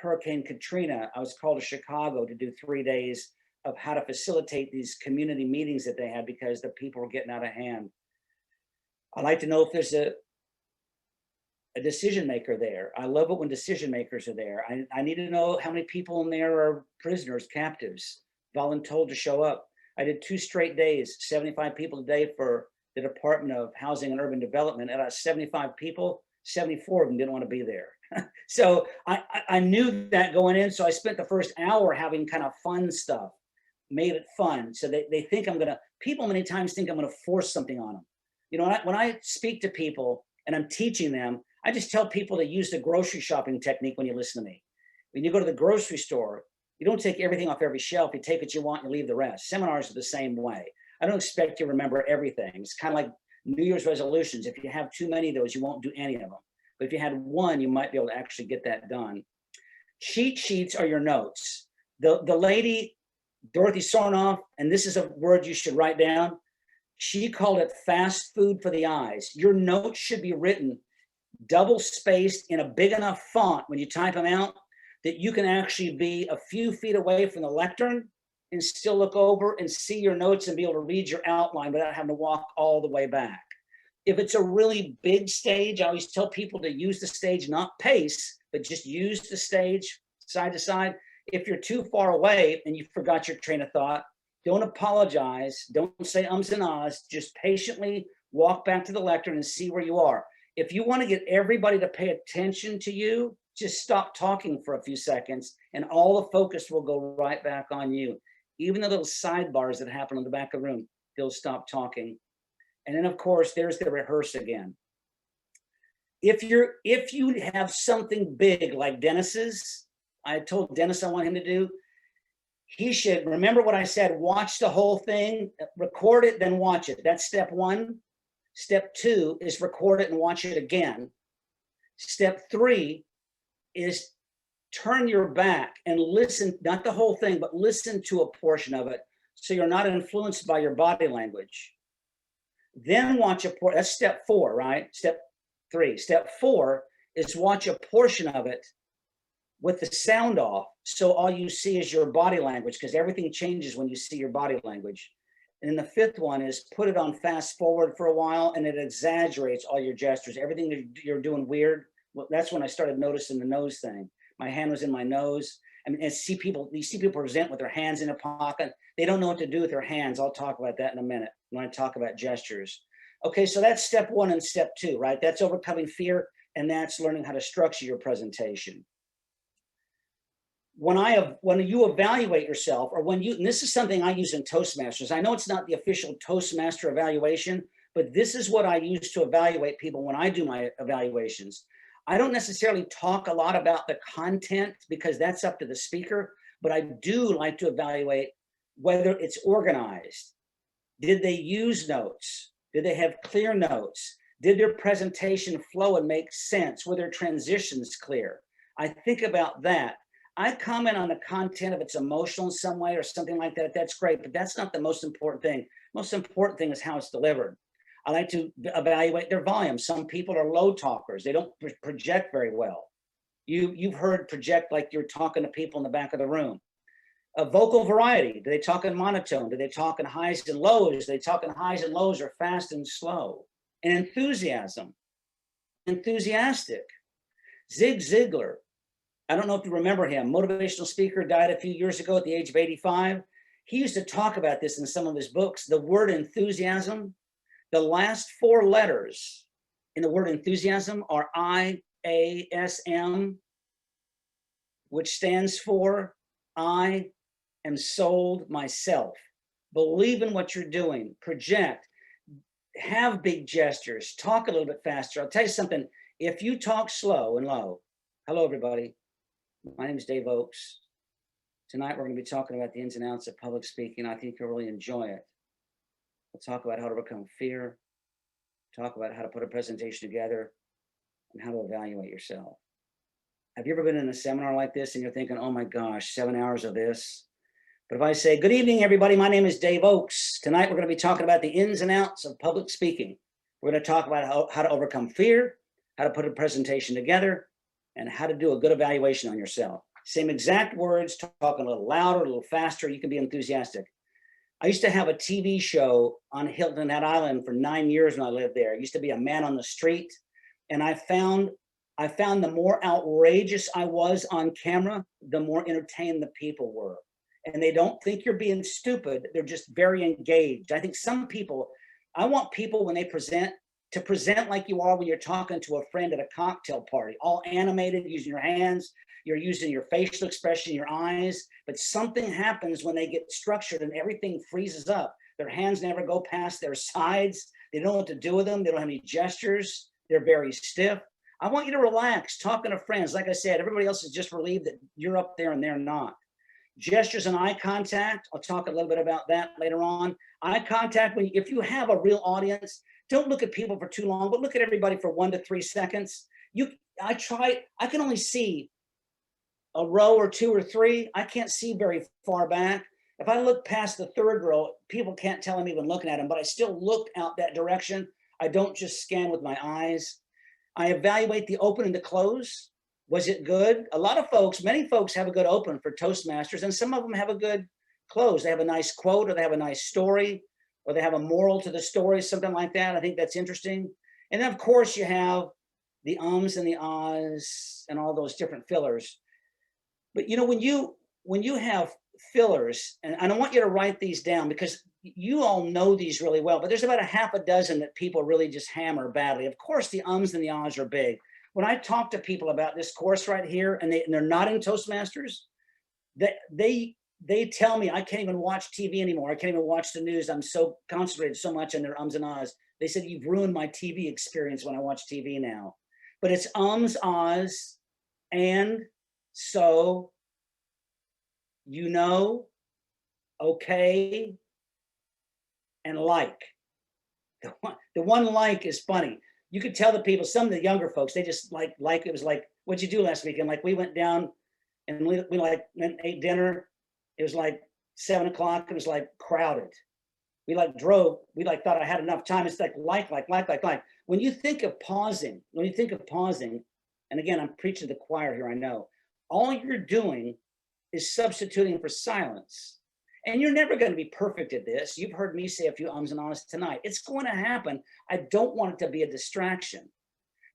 Hurricane Katrina, I was called to Chicago to do 3 days of how to facilitate these community meetings that they had because the people were getting out of hand. I like to know if there's a decision maker there. I love it when decision makers are there. I need to know how many people in there are prisoners, captives, voluntold to show up. I did 2 straight days, 75 people a day for the Department of Housing and Urban Development. Out of 75 people, 74 of them didn't want to be there. So I knew that going in. So I spent the first hour having kind of fun stuff, made it fun. So they think people many times think I'm going to force something on them. You know, when I speak to people and I'm teaching them, I just tell people to use the grocery shopping technique when you listen to me. When you go to the grocery store, you don't take everything off every shelf. You take what you want and leave the rest. Seminars are the same way. I don't expect you to remember everything. It's kind of like New Year's resolutions. If you have too many of those, you won't do any of them. But if you had one, you might be able to actually get that done. Cheat sheets are your notes. The lady, Dorothy Sarnoff, and this is a word you should write down, she called it fast food for the eyes. Your notes should be written double spaced in a big enough font when you type them out that you can actually be a few feet away from the lectern and still look over and see your notes and be able to read your outline without having to walk all the way back. If it's a really big stage, I always tell people to use the stage, not pace, but just use the stage side to side. If you're too far away and you forgot your train of thought, don't apologize. Don't say ums and ahs. Just patiently walk back to the lectern and see where you are. If you want to get everybody to pay attention to you, just stop talking for a few seconds and all the focus will go right back on you. Even the little sidebars that happen on the back of the room, they'll stop talking. And then of course, there's the rehearse again. If you have something big like Dennis's, I told Dennis I want him to do, he should remember what I said, watch the whole thing, record it, then watch it. That's step one. Step two is record it and watch it again. Step three is turn your back and listen, not the whole thing, but listen to a portion of it so you're not influenced by your body language. Then watch a portion, that's step four, right? Step three. Step four is watch a portion of it with the sound off, so all you see is your body language, because everything changes when you see your body language. And then the fifth one is put it on fast forward for a while, and it exaggerates all your gestures. Everything you're doing weird. Well, that's when I started noticing the nose thing. My hand was in my nose. I mean, you see people present with their hands in their pocket. They don't know what to do with their hands. I'll talk about that in a minute when I talk about gestures. Okay, so that's step one and step two, right? That's overcoming fear, and that's learning how to structure your presentation. When you evaluate yourself, or when you, and this is something I use in Toastmasters. I know it's not the official Toastmaster evaluation, but this is what I use to evaluate people when I do my evaluations. I don't necessarily talk a lot about the content because that's up to the speaker, but I do like to evaluate whether it's organized. Did they use notes? Did they have clear notes? Did their presentation flow and make sense? Were their transitions clear? I think about that. I comment on the content if it's emotional in some way or something like that. That's great, but that's not the most important thing. Most important thing is how it's delivered. I like to evaluate their volume. Some people are low talkers. They don't project very well. You've heard project like you're talking to people in the back of the room. A vocal variety. Do they talk in monotone? Do they talk in highs and lows? Do they talk in highs and lows or fast and slow? And enthusiasm. Enthusiastic. Zig Ziglar. I don't know if you remember him, motivational speaker, died a few years ago at the age of 85. He used to talk about this in some of his books. The word enthusiasm, the last four letters in the word enthusiasm are IASM, which stands for I am sold myself. Believe in what you're doing, project, have big gestures, talk a little bit faster. I'll tell you something, if you talk slow and low, hello everybody. My name is Dave Oates. Tonight we're going to be talking about the ins and outs of public speaking. I think you'll really enjoy it. We'll talk about how to overcome fear, talk about how to put a presentation together, and how to evaluate yourself. Have you ever been in a seminar like this and you're thinking, oh my gosh, 7 hours of this? But if I say, good evening, everybody, my name is Dave Oates. Tonight we're going to be talking about the ins and outs of public speaking. We're going to talk about how to overcome fear, how to put a presentation together, and how to do a good evaluation on yourself. Same exact words, talking a little louder, a little faster, you can be enthusiastic. I used to have a TV show on Hilton Head Island for 9 years when I lived there. It used to be a man on the street. And I found the more outrageous I was on camera, the more entertained the people were. And they don't think you're being stupid. They're just very engaged. I think some people, I want people when they present to present like you are when you're talking to a friend at a cocktail party, all animated, using your hands, you're using your facial expression, your eyes, but something happens when they get structured and everything freezes up. Their hands never go past their sides. They don't know what to do with them. They don't have any gestures. They're very stiff. I want you to relax, talking to friends. Like I said, everybody else is just relieved that you're up there and they're not. Gestures and eye contact. I'll talk a little bit about that later on. Eye contact, if you have a real audience, don't look at people for too long, but look at everybody for 1 to 3 seconds. I can only see a row or 2 or 3. I can't see very far back. If I look past the 3rd row, people can't tell I'm even looking at them, but I still look out that direction. I don't just scan with my eyes. I evaluate the open and the close. Was it good? Many folks have a good open for Toastmasters, and some of them have a good close. They have a nice quote, or they have a nice story, or they have a moral to the story, something like that. I think that's interesting. And then, of course, you have the ums and the ahs and all those different fillers. But when you have fillers, and I don't want you to write these down because you all know these really well, but there's about a half a dozen that people really just hammer badly. Of course, the ums and the ahs are big. When I talk to people about this course right here, and they're not in Toastmasters, they tell me I can't even watch TV anymore. I can't even watch the news. I'm so concentrated so much on their ums and ahs. They said, you've ruined my TV experience when I watch TV now. But it's ums, ahs, and, so, okay, and like. The one like is funny. You could tell the people, some of the younger folks, they just like it was like, what'd you do last weekend? Like, we went down and we went and ate dinner. It was like 7 o'clock. It was like crowded. We drove. We thought I had enough time. It's like. When you think of pausing, and again, I'm preaching to the choir here, I know. All you're doing is substituting for silence. And you're never going to be perfect at this. You've heard me say a few ums and ahs tonight. It's going to happen. I don't want it to be a distraction.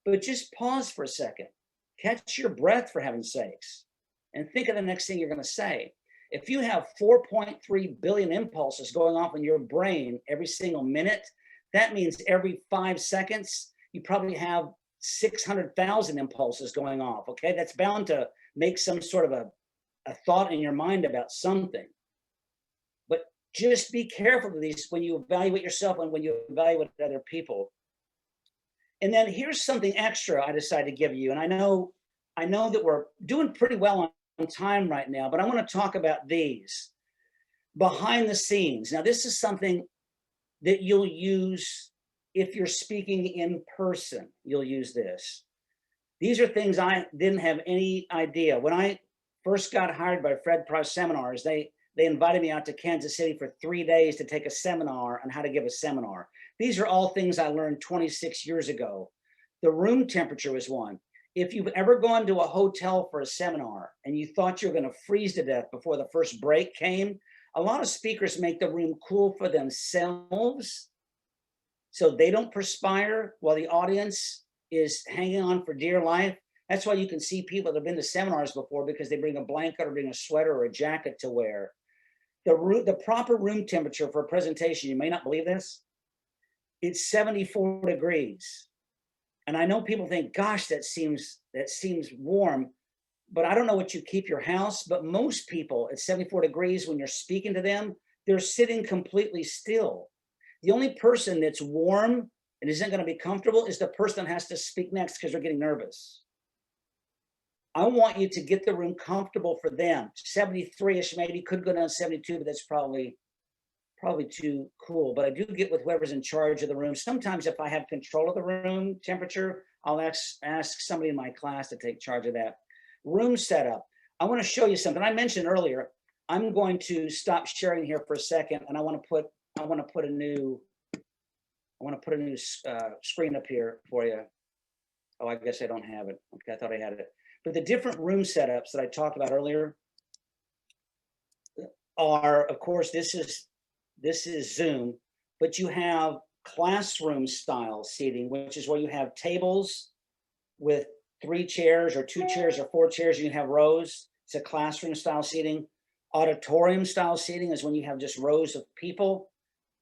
But just pause for a second. Catch your breath, for heaven's sakes, and think of the next thing you're going to say. If you have 4.3 billion impulses going off in your brain every single minute, that means every 5 seconds, you probably have 600,000 impulses going off, okay? That's bound to make some sort of a thought in your mind about something. But just be careful of these when you evaluate yourself and when you evaluate other people. And then here's something extra I decided to give you. And I know that we're doing pretty well on time right now, but I want to talk about these behind the scenes. Now, this is something that you'll use if you're speaking in person. You'll use this. These are things I didn't have any idea. When I first got hired by Fred Price Seminars, they invited me out to Kansas City for 3 days to take a seminar on how to give a seminar. These are all things I learned 26 years ago. The room temperature was one. If you've ever gone to a hotel for a seminar and you thought you were going to freeze to death before the first break came, a lot of speakers make the room cool for themselves so they don't perspire while the audience is hanging on for dear life. That's why you can see people that have been to seminars before, because they bring a blanket or bring a sweater or a jacket to wear. The proper room temperature for a presentation, you may not believe this, it's 74 degrees. And I know people think, gosh, that seems warm, but I don't know what you keep your house, but most people at 74 degrees, when you're speaking to them, they're sitting completely still. The only person that's warm and isn't going to be comfortable is the person that has to speak next because they're getting nervous. I want you to get the room comfortable for them. 73-ish maybe, could go down to 72, but that's probably too cool. But I do get with whoever's in charge of the room. Sometimes if I have control of the room temperature, I'll ask somebody in my class to take charge of that. Room setup. I want to show you something. I mentioned earlier, I'm going to stop sharing here for a second, and I want to put a new screen up here for you. Oh, I guess I don't have it. Okay, I thought I had it. But the different room setups that I talked about earlier are, of course, this is Zoom, but you have classroom style seating, which is where you have tables with 3 chairs or 2 chairs or 4 chairs, and you have rows. It's a classroom style seating. Auditorium style seating is when you have just rows of people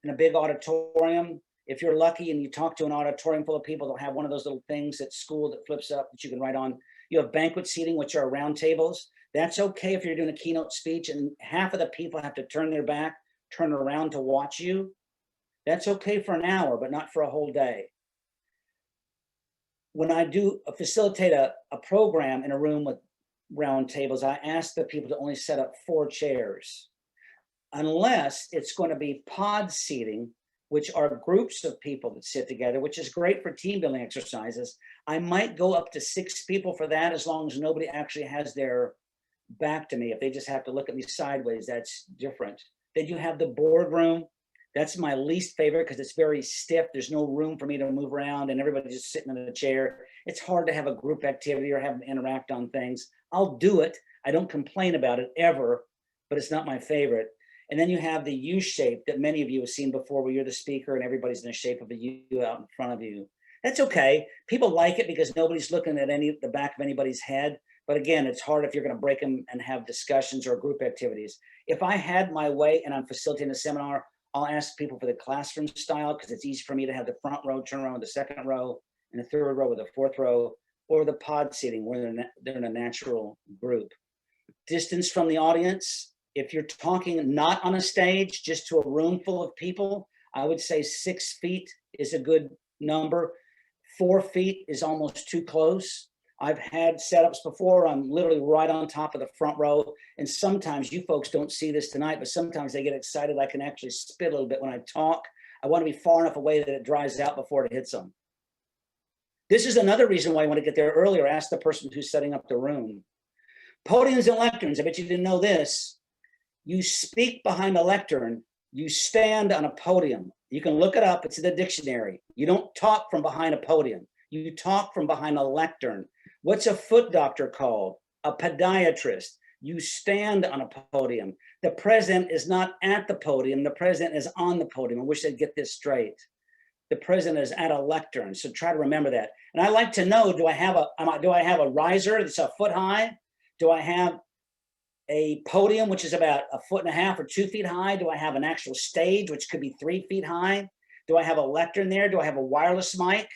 in a big auditorium. If you're lucky and you talk to an auditorium full of people, they'll have one of those little things at school that flips up that you can write on. You have banquet seating, which are round tables. That's okay if you're doing a keynote speech and half of the people have to turn their back, turn around to watch you. That's okay for an hour, but not for a whole day. when I do facilitate a program in a room with round tables, I ask the people to only set up 4 chairs, unless it's going to be pod seating, which are groups of people that sit together, which is great for team building exercises. I might go up to 6 people for that, as long as nobody actually has their back to me. If they just have to look at me sideways, that's different. Then you have the boardroom. That's my least favorite because it's very stiff. There's no room for me to move around and everybody's just sitting in a chair. It's hard to have a group activity or have them interact on things. I'll do it. I don't complain about it ever, but it's not my favorite. And then you have the U shape that many of you have seen before, where you're the speaker and everybody's in the shape of a U out in front of you. That's okay. People like it because nobody's looking at the back of anybody's head. But again, it's hard if you're going to break them and have discussions or group activities. If I had my way and I'm facilitating a seminar, I'll ask people for the classroom style, because it's easy for me to have the front row turn around with the second row and the third row with the fourth row, or the pod seating where they're in a natural group. Distance from the audience. If you're talking not on a stage, just to a room full of people, I would say 6 feet is a good number. 4 feet is almost too close. I've had setups before, I'm literally right on top of the front row. And sometimes you folks don't see this tonight, but sometimes they get excited. I can actually spit a little bit when I talk. I want to be far enough away that it dries out before it hits them. This is another reason why I want to get there earlier. Ask the person who's setting up the room. Podiums and lecterns. I bet you didn't know this. You speak behind a lectern. You stand on a podium. You can look it up. It's in the dictionary. You don't talk from behind a podium. You talk from behind a lectern. What's a foot doctor called? A podiatrist. You stand on a podium. The president is not at the podium. The president is on the podium. I wish they'd get this straight. The president is at a lectern. So try to remember that. And I like to know, do I have a riser that's a foot high? Do I have a podium, which is about 1.5 or 2 feet high? Do I have an actual stage, which could be 3 feet high? Do I have a lectern there? Do I have a wireless mic?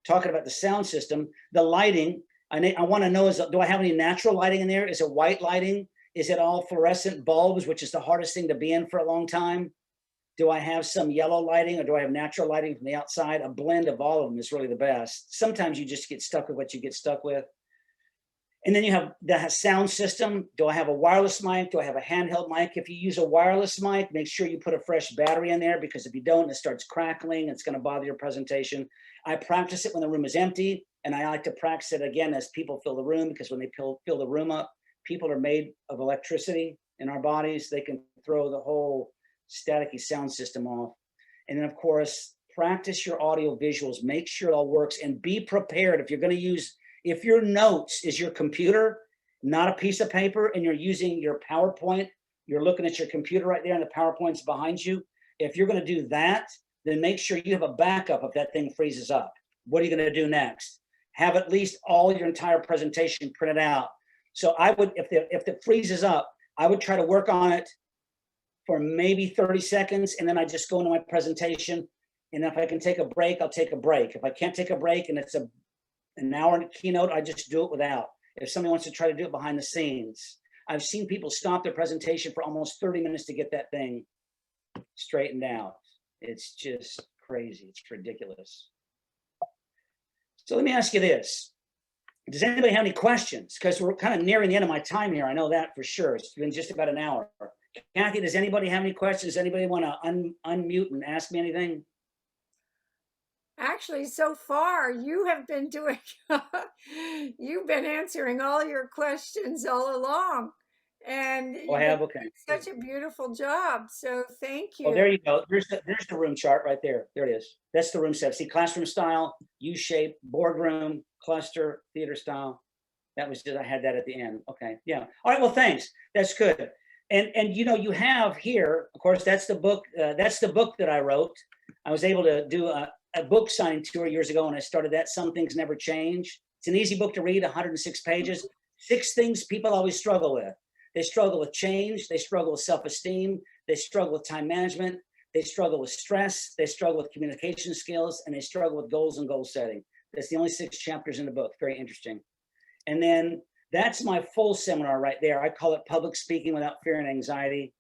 Talking about the sound system, the lighting, I want to know, do I have any natural lighting in there? Is it white lighting? Is it all fluorescent bulbs, which is the hardest thing to be in for a long time? Do I have some yellow lighting, or do I have natural lighting from the outside? A blend of all of them is really the best. Sometimes you just get stuck with what you get stuck with. And then you have the sound system. Do I have a wireless mic? Do I have a handheld mic? If you use a wireless mic, make sure you put a fresh battery in there, because if you don't, it starts crackling. It's going to bother your presentation. I practice it when the room is empty, and I like to practice it again as people fill the room, because when they fill the room up, people are made of electricity in our bodies. They can throw the whole staticky sound system off. And then, of course, practice your audio visuals. Make sure it all works, and be prepared. If you're going to use, if your notes is your computer, not a piece of paper, and you're using your PowerPoint, you're looking at your computer right there and the PowerPoint's behind you. If you're going to do that, then make sure you have a backup if that thing freezes up. What are you going to do next? Have at least all your entire presentation printed out. So I would, if it freezes up, I would try to work on it for maybe 30 seconds, and then I just go into my presentation. And if I can take a break, I'll take a break. If I can't take a break and it's an hour keynote, I just do it without. If somebody wants to try to do it behind the scenes, I've seen people stop their presentation for almost 30 minutes to get that thing straightened out. It's just crazy. It's ridiculous. So let me ask you this. Does anybody have any questions? Because we're kind of nearing the end of my time here. I know that for sure. It's been just about an hour. Kathy, does anybody have any questions? Does anybody want to unmute and ask me anything? Actually, so far you have been doing, you've been answering all your questions all along. And Oh, I have, okay. Such a beautiful job. So thank you. Oh, there you go. There's the room chart right there. There it is. That's the room set. See, classroom style, U-shape, boardroom, cluster, theater style. That was just, I had that at the end. Okay, yeah. All right, well, thanks. That's good. And you know, you have here, of course, that's the book that I wrote. I was able to do a book signing tour years ago, and I started that. Some Things Never Change. It's an easy book to read, 106 pages. 6 things people always struggle with. They struggle with change. They struggle with self-esteem. They struggle with time management. They struggle with stress. They struggle with communication skills, and they struggle with goals and goal setting. That's the only 6 chapters in the book. Very interesting. And then that's my full seminar right there. I call it Public Speaking Without Fear and Anxiety.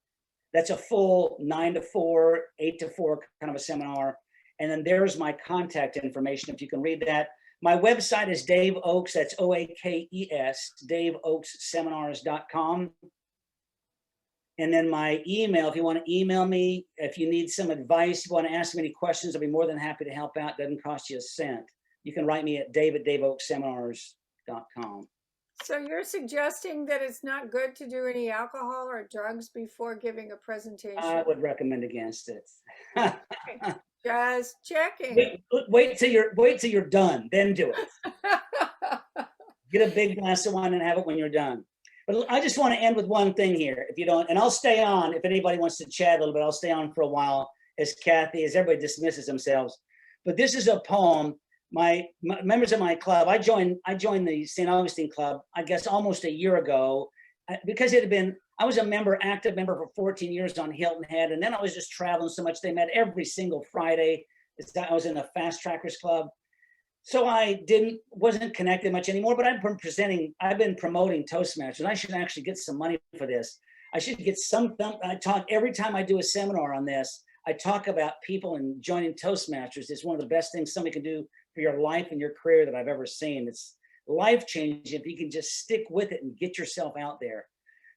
That's a full 9 to 4, 8 to 4 kind of a seminar. And then there's my contact information. If you can read that, My website is Dave Oates, that's O-A-K-E-S, DaveOatesSeminars.com. And then my email, if you want to email me, if you need some advice, you want to ask me any questions, I'll be more than happy to help out. Doesn't cost you a cent. You can write me at dave@daveoatesseminars.com. So you're suggesting that it's not good to do any alcohol or drugs before giving a presentation? I would recommend against it. Just checking. Wait till you're done, then do it. Get a big glass of wine and have it when you're done. But I just want to end with one thing here, if you don't, and I'll stay on if anybody wants to chat a little bit. I'll stay on for a while as everybody dismisses themselves. But this is a poem. My members of my club, I joined the St. Augustine Club, I guess almost a year ago, because I was a active member for 14 years on Hilton Head, and then I was just traveling so much. They met every single Friday. I was in a Fast Trackers Club. So I wasn't connected much anymore, but I've been promoting Toastmasters. I should actually get some money for this. I should get I talk every time I do a seminar on this, I talk about people and joining Toastmasters. It's one of the best things somebody can do for your life and your career that I've ever seen. It's life-changing if you can just stick with it and get yourself out there.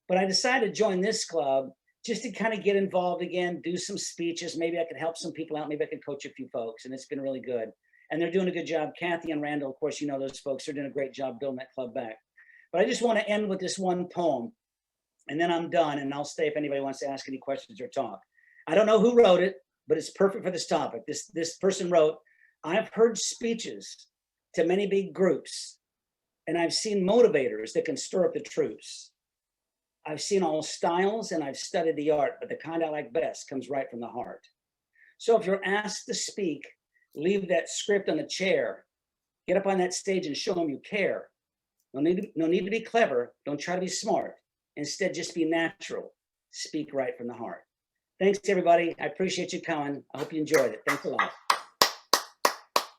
But I decided to join this club just to kind of get involved again, do some speeches. Maybe I could help some people out. Maybe I could coach a few folks, and it's been really good. And they're doing a good job. Kathy and Randall, of course, you know those folks. They're doing a great job building that club back. But I just want to end with this one poem, and then I'm done, and I'll stay if anybody wants to ask any questions or talk. I don't know who wrote it, but it's perfect for this topic. This person wrote, I've heard speeches to many big groups, and I've seen motivators that can stir up the troops. I've seen all styles, and I've studied the art, but the kind I like best comes right from the heart. So if you're asked to speak, leave that script on the chair. Get up on that stage and show them you care. No need to be clever. Don't try to be smart. Instead, just be natural. Speak right from the heart. Thanks, everybody. I appreciate you coming. I hope you enjoyed it. Thanks a lot.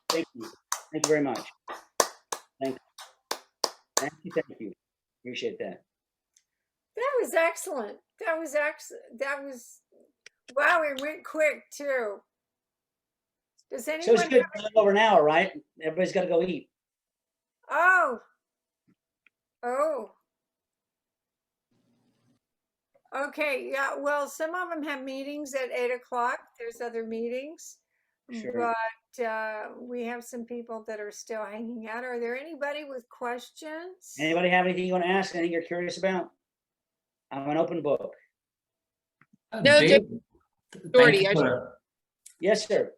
Thank you. Thank you very much. Thank you. Thank you. Thank you. Appreciate that. That was excellent. That was wow, it went quick too. Does So anyone it's good. Over an hour, right? Everybody's got to go eat. Oh. Okay, yeah, well, some of them have meetings at 8 o'clock. There's other meetings. Sure. But we have some people that are still hanging out. Are there anybody with questions? Anybody have anything you want to ask? Anything you're curious about? I'm an open book. No, Dave, Jordy, Yes, sir.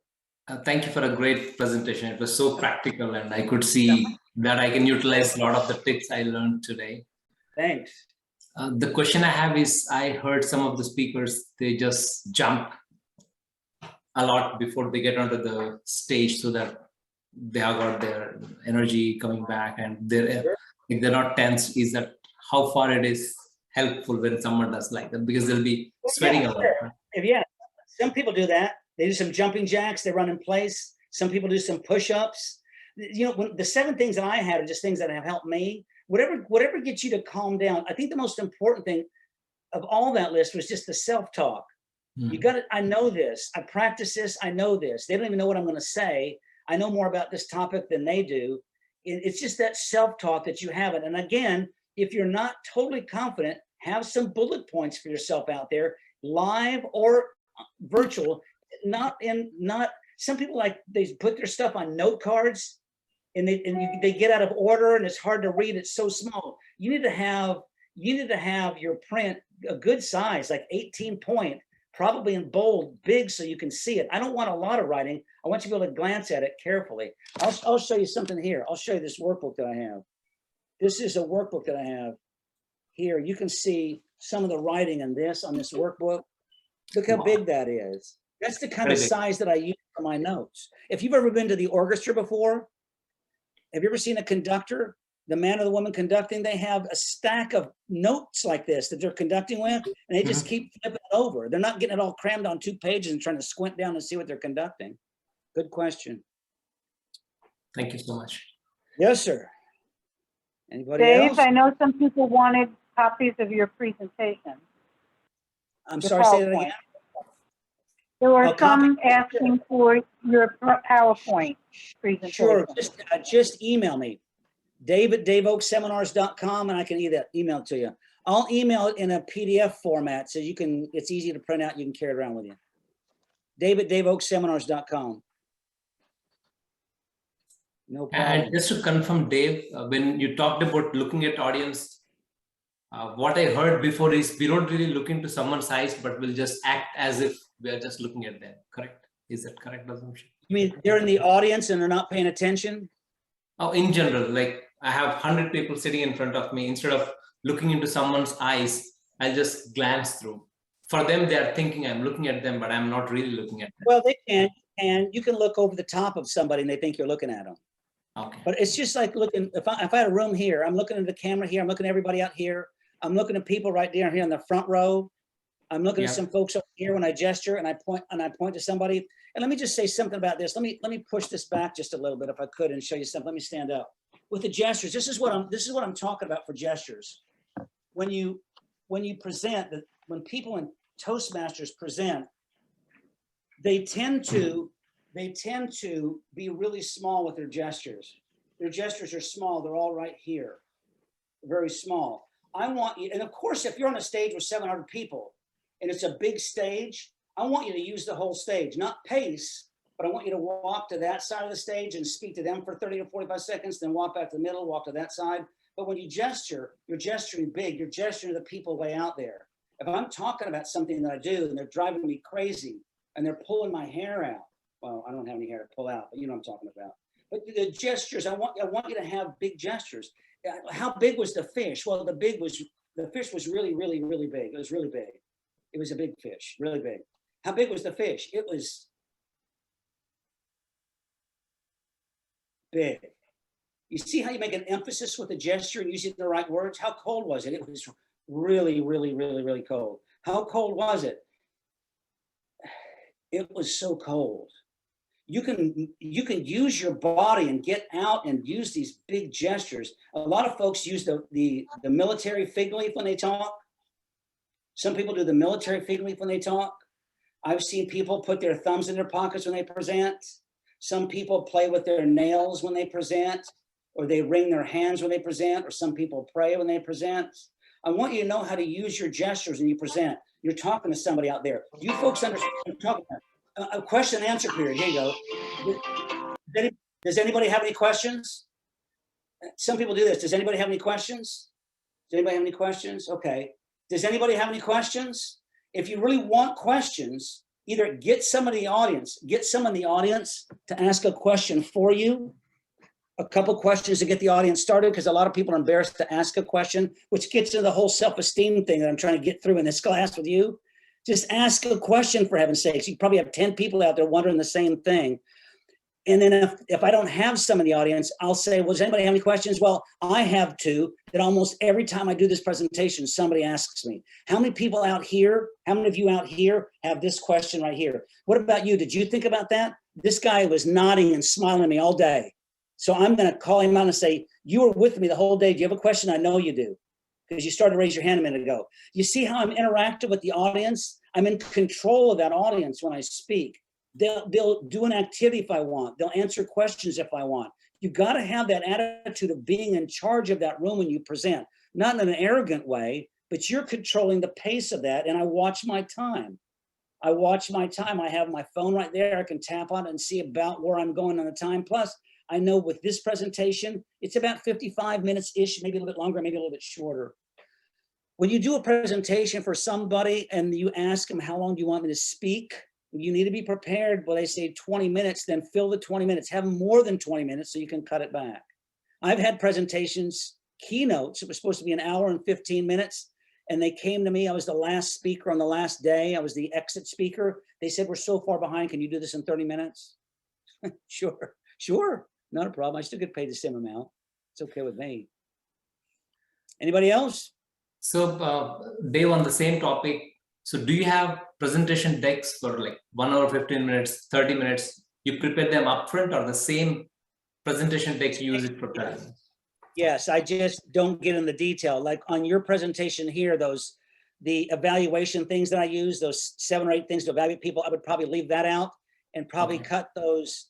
thank you for a great presentation. It was so practical, and I could see that I can utilize a lot of the tips I learned today. Thanks. The question I have is, I heard some of the speakers, they just jump a lot before they get onto the stage so that they have got their energy coming back and if they're not tense. Is that how far it is helpful when someone does like that? Because they'll be sweating a lot. Right? Yeah, some people do that. They do some jumping jacks, they run in place. Some people do some push-ups. You know, the 7 things that I had are just things that have helped me. Whatever gets you to calm down. I think the most important thing of all that list was just the self-talk. You got it. I know this. I practice this. I know this. They don't even know what I'm going to say. I know more about this topic than they do. It's just that self-talk that you have it. And again, if you're not totally confident, have some bullet points for yourself out there, live or virtual. Some people, like, they put their stuff on note cards and they get out of order and it's hard to read. It's so small. You need to have your print a good size, like 18 point, probably in bold, big, so you can see it. I don't want a lot of writing. I want you to be able to glance at it carefully. I'll show you something here. I'll show you this workbook that I have. This is a workbook that I have here. You can see some of the writing on this workbook. Look how big that is. That's the kind of size that I use for my notes. If you've ever been to the orchestra before, have you ever seen a conductor, the man or the woman conducting? They have a stack of notes like this that they're conducting with, and they just keep flipping it over. They're not getting it all crammed on 2 pages and trying to squint down and see what they're conducting. Good question. Thank you so much. Yes, sir. Anybody Dave, else? I know some people wanted copies of your presentation. I'm sorry, say that again. There were Oh, copy. some asking for your PowerPoint presentation. Sure, just email me, dave@daveoaksseminars.com, and I can either email it to you. I'll email it in a PDF format so you can, it's easy to print out, you can carry it around with you. dave@daveoaksseminars.com. No problem. And just to confirm, Dave, when you talked about looking at audience, what I heard before is we don't really look into someone's eyes, but we'll just act as if we are just looking at them. Correct? Is that correct assumption? You mean they're in the audience and they're not paying attention? Oh, in general, like I have 100 people sitting in front of me. Instead of looking into someone's eyes, I'll just glance through. For them, they are thinking I'm looking at them, but I'm not really looking at them. Well, they can, and you can look over the top of somebody and they think you're looking at them. Okay. But it's just like looking, if I had a room here, I'm looking at the camera here, I'm looking at everybody out here, I'm looking at people right there here in the front row. I'm looking at Yeah. some folks over here when I gesture and I point to somebody. And let me just say something about this. Let me push this back just a little bit if I could and show you something. Let me stand up. With the gestures, this is what I'm talking about for gestures. When you present, when people in Toastmasters present, they tend to be really small with their gestures. Their gestures are small. They're all right here, very small. I want you, and of course, if you're on a stage with 700 people and it's a big stage, I want you to use the whole stage, not pace, but I want you to walk to that side of the stage and speak to them for 30 to 45 seconds, then walk back to the middle, walk to that side. But when you gesture, you're gesturing big, you're gesturing to the people way out there. If I'm talking about something that I do and they're driving me crazy and they're pulling my hair out, well, I don't have any hair to pull out, but you know what I'm talking about. But the gestures, I want you to have big gestures. How big was the fish? Well, the fish was really, really, really big. It was really big. It was a big fish, really big. How big was the fish? It was big. You see how you make an emphasis with a gesture and using the right words? How cold was it? It was really, really, really, really cold. How cold was it? It was so cold. You can use your body and get out and use these big gestures. A lot of folks use the military fig leaf when they talk. Some people do the military fig leaf when they talk. I've seen people put their thumbs in their pockets when they present. Some people play with their nails when they present, or they wring their hands when they present, or some people pray when they present. I want you to know how to use your gestures when you present. You're talking to somebody out there. You folks understand what I'm talking about. A question and answer period. Here you go. Does anybody have any questions? Some people do this. Does anybody have any questions? Does anybody have any questions? Okay. Does anybody have any questions? If you really want questions, either get someone in the audience to ask a question for you, a couple questions to get the audience started, because a lot of people are embarrassed to ask a question, which gets into the whole self-esteem thing that I'm trying to get through in this class with you. Just ask a question, for heaven's sakes. You probably have 10 people out there wondering the same thing. And then if I don't have some in the audience, I'll say, well, does anybody have any questions? Well, I have two that almost every time I do this presentation, somebody asks me. How many people out here, how many of you out here have this question right here? What about you? Did you think about that? This guy was nodding and smiling at me all day. So I'm going to call him out and say, you were with me the whole day. Do you have a question? I know you do, because you started to raise your hand a minute ago. You see how I'm interactive with the audience? I'm in control of that audience when I speak. They'll do an activity if I want. They'll answer questions if I want. You got to have that attitude of being in charge of that room when you present, not in an arrogant way, but you're controlling the pace of that. And I watch my time. I have my phone right there. I can tap on it and see about where I'm going on the time. Plus, I know with this presentation, it's about 55 minutes-ish, maybe a little bit longer, maybe a little bit shorter. When you do a presentation for somebody and you ask them, how long do you want me to speak? You need to be prepared. When they say 20 minutes, then fill the 20 minutes. Have more than 20 minutes so you can cut it back. I've had presentations, keynotes, it was supposed to be an hour and 15 minutes. And they came to me, I was the last speaker on the last day. I was the exit speaker. They said, we're so far behind. Can you do this in 30 minutes? Sure, not a problem. I still get paid the same amount. It's okay with me. Anybody else? So Dave, on the same topic, so do you have presentation decks for like 1 hour, 15 minutes, 30 minutes? You prepare them upfront, or the same presentation decks you use it for 30 minutes? Yes, I just don't get in the detail. Like on your presentation here, those the evaluation things that I use, those 7 or 8 things to evaluate people, I would probably leave that out and probably Okay. cut those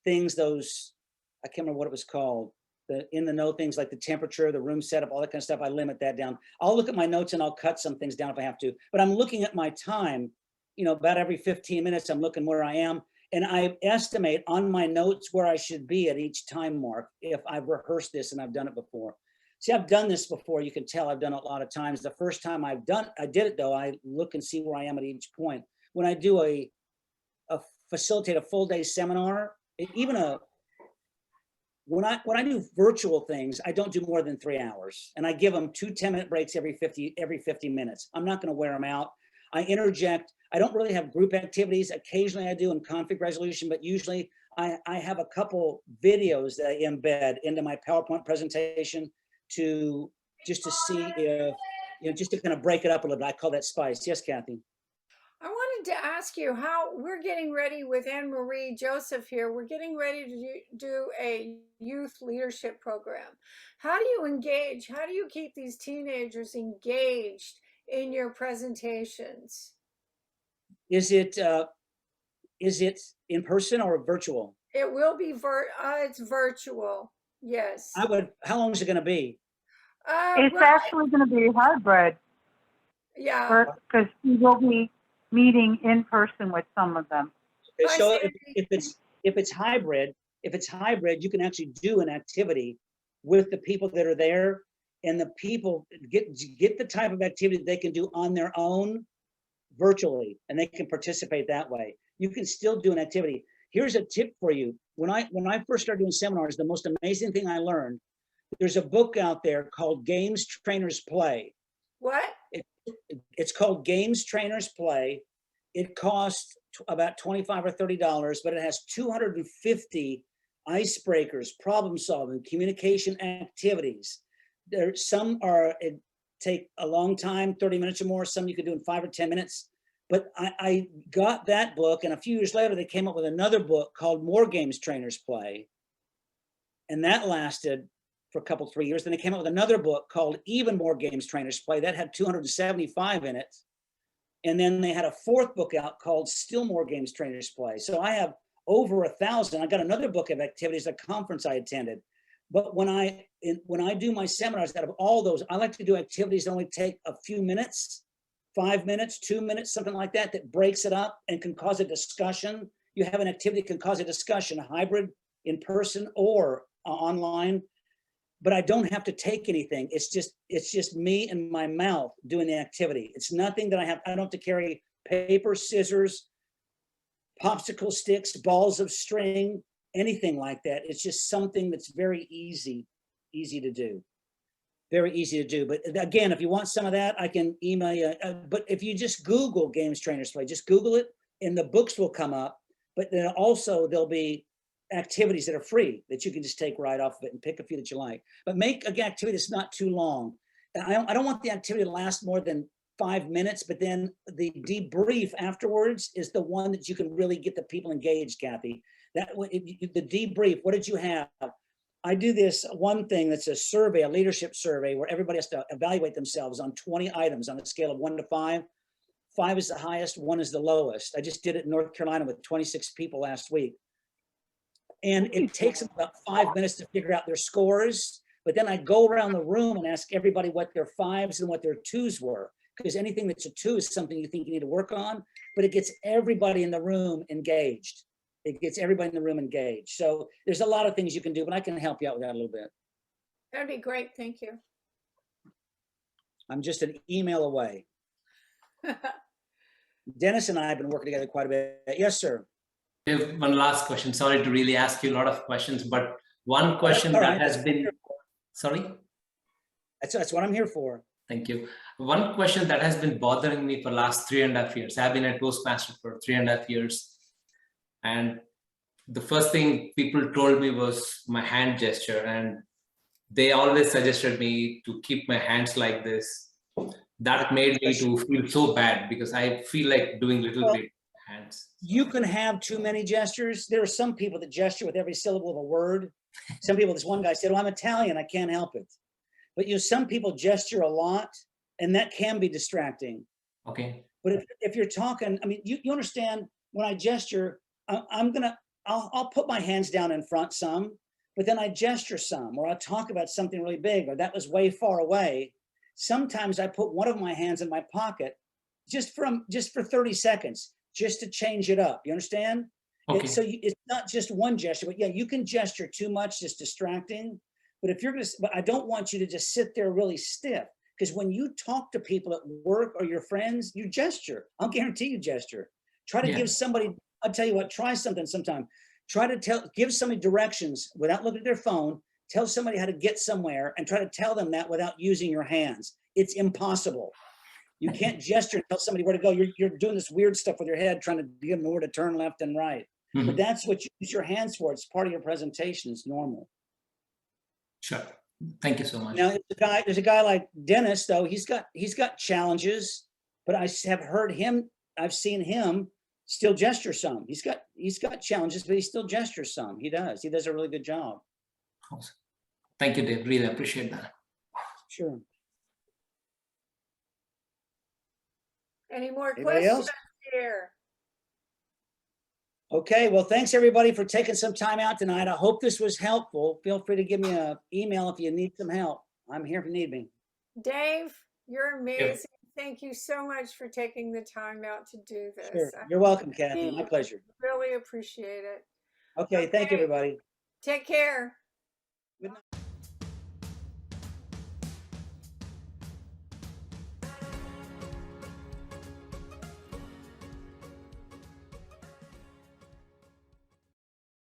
things, I can't remember what it was called, the in the know things like the temperature, the room setup, all that kind of stuff. I limit that down. I'll look at my notes and I'll cut some things down if I have to, but I'm looking at my time, you know, about every 15 minutes, I'm looking where I am. And I estimate on my notes where I should be at each time mark if I've rehearsed this and I've done it before. See, I've done this before. You can tell I've done it a lot of times. The first time I did it though, I look and see where I am at each point. When I do facilitate a full day seminar, when I do virtual things, I don't do more than 3 hours, and I give them 2 10-minute breaks every 50 minutes. I'm not going to wear them out. I interject. I don't really have group activities. Occasionally I do in conflict resolution, but usually I have a couple videos that I embed into my PowerPoint presentation just to see if, you know, just to kind of break it up a little bit. I call that spice. Yes, Kathy. I wanted to ask you how we're getting ready with Anne Marie Joseph here. We're getting ready to do a youth leadership program. How do you engage? How do you keep these teenagers engaged in your presentations? Is it in person or virtual? It will be it's virtual. Yes. How long is it going to be? It's actually going to be hybrid yeah. because we will be meeting in person with some of them. Okay, so if it's hybrid, you can actually do an activity with the people that are there, and the people get the type of activity that they can do on their own virtually, and they can participate that way. You can still do an activity. Here's a tip for you. When I first started doing seminars, the most amazing thing I learned, there's a book out there called Games Trainers Play. What? It's called Games Trainers Play. It costs about $25 or $30, but it has 250 icebreakers, problem solving, communication activities. Some take a long time, 30 minutes or more. Some you could do in 5 or 10 minutes. But I got that book, and a few years later, they came up with another book called More Games Trainers Play. And that lasted for a couple, 3 years. Then they came up with another book called Even More Games Trainers Play. That had 275 in it. And then they had a 4th book out called Still More Games Trainers Play. So I have over 1,000. I got another book of activities at a conference I attended. But when I do my seminars, out of all those, I like to do activities that only take a few minutes, 5 minutes, 2 minutes, something like that, that breaks it up and can cause a discussion. You have an activity that can cause a discussion, a hybrid, in person or online. But I don't have to take anything. It's just me and my mouth doing the activity. It's nothing that I don't have to carry paper, scissors, popsicle sticks, balls of string, anything like that. It's just something that's very easy to do. Very easy to do. But again, if you want some of that, I can email you. But if you just Google Games Trainers Play, just Google it and the books will come up. But then also there'll be activities that are free that you can just take right off of it and pick a few that you like. But make an activity that's not too long. I don't want the activity to last more than 5 minutes, but then the debrief afterwards is the one that you can really get the people engaged, Kathy. The debrief, what did you have? I do this one thing that's a survey, a leadership survey, where everybody has to evaluate themselves on 20 items on a scale of 1 to 5. 5 is the highest, 1 is the lowest. I just did it in North Carolina with 26 people last week. And it takes about 5 minutes to figure out their scores. But then I go around the room and ask everybody what their 5s and what their 2s were. Because anything that's a 2 is something you think you need to work on, but it gets everybody in the room engaged. It gets everybody in the room engaged. So there's a lot of things you can do, but I can help you out with that a little bit. That'd be great. Thank you. I'm just an email away. Dennis and I have been working together quite a bit. Yes, sir. Dave, one last question. Sorry to really ask you a lot of questions, but one question right. that has been, sorry? That's what I'm here for. Thank you. One question that has been bothering me for the last 3.5 years. I've been a Toastmaster for 3.5 years. And the first thing people told me was my hand gesture. And they always suggested me to keep my hands like this. That made me to feel so bad because I feel like doing little bit hands. You can have too many gestures. There are some people that gesture with every syllable of a word. Some people, this one guy said, "Oh, I'm Italian, I can't help it." But some people gesture a lot and that can be distracting. Okay. But if you're talking, I mean, you understand when I gesture, I'll put my hands down in front some, but then I gesture some, or I'll talk about something really big, or that was way far away. Sometimes I put one of my hands in my pocket just for 30 seconds, just to change it up. You understand? Okay. It's not just one gesture, but yeah, you can gesture too much, just distracting. But but I don't want you to just sit there really stiff, because when you talk to people at work or your friends, you gesture. I'll guarantee you gesture. Try to give somebody, I'll tell you what, try something sometime. Try to give somebody directions without looking at their phone. Tell somebody how to get somewhere and try to tell them that without using your hands. It's impossible. You can't gesture and tell somebody where to go. You're doing this weird stuff with your head, trying to give them where to turn left and right. But that's what you use your hands for. It's part of your presentation. It's normal. Sure. Thank you so much. Now, there's a guy like Dennis, though. He's got challenges, but I have heard him. I've seen him still gesture some. He's got challenges, but he still gestures some. He does a really good job. Awesome. Thank you, Dave. Really appreciate that. Sure. Any more Anybody questions else? here? Okay, well, thanks everybody for taking some time out tonight. I hope this was helpful. Feel free to give me an email if you need some help. I'm here if you need me. Dave, you're amazing. Thank you so much for taking the time out to do this. Sure. You're welcome, Kathy. My pleasure. Really appreciate it. Okay, thank you, everybody. Take care. Good night.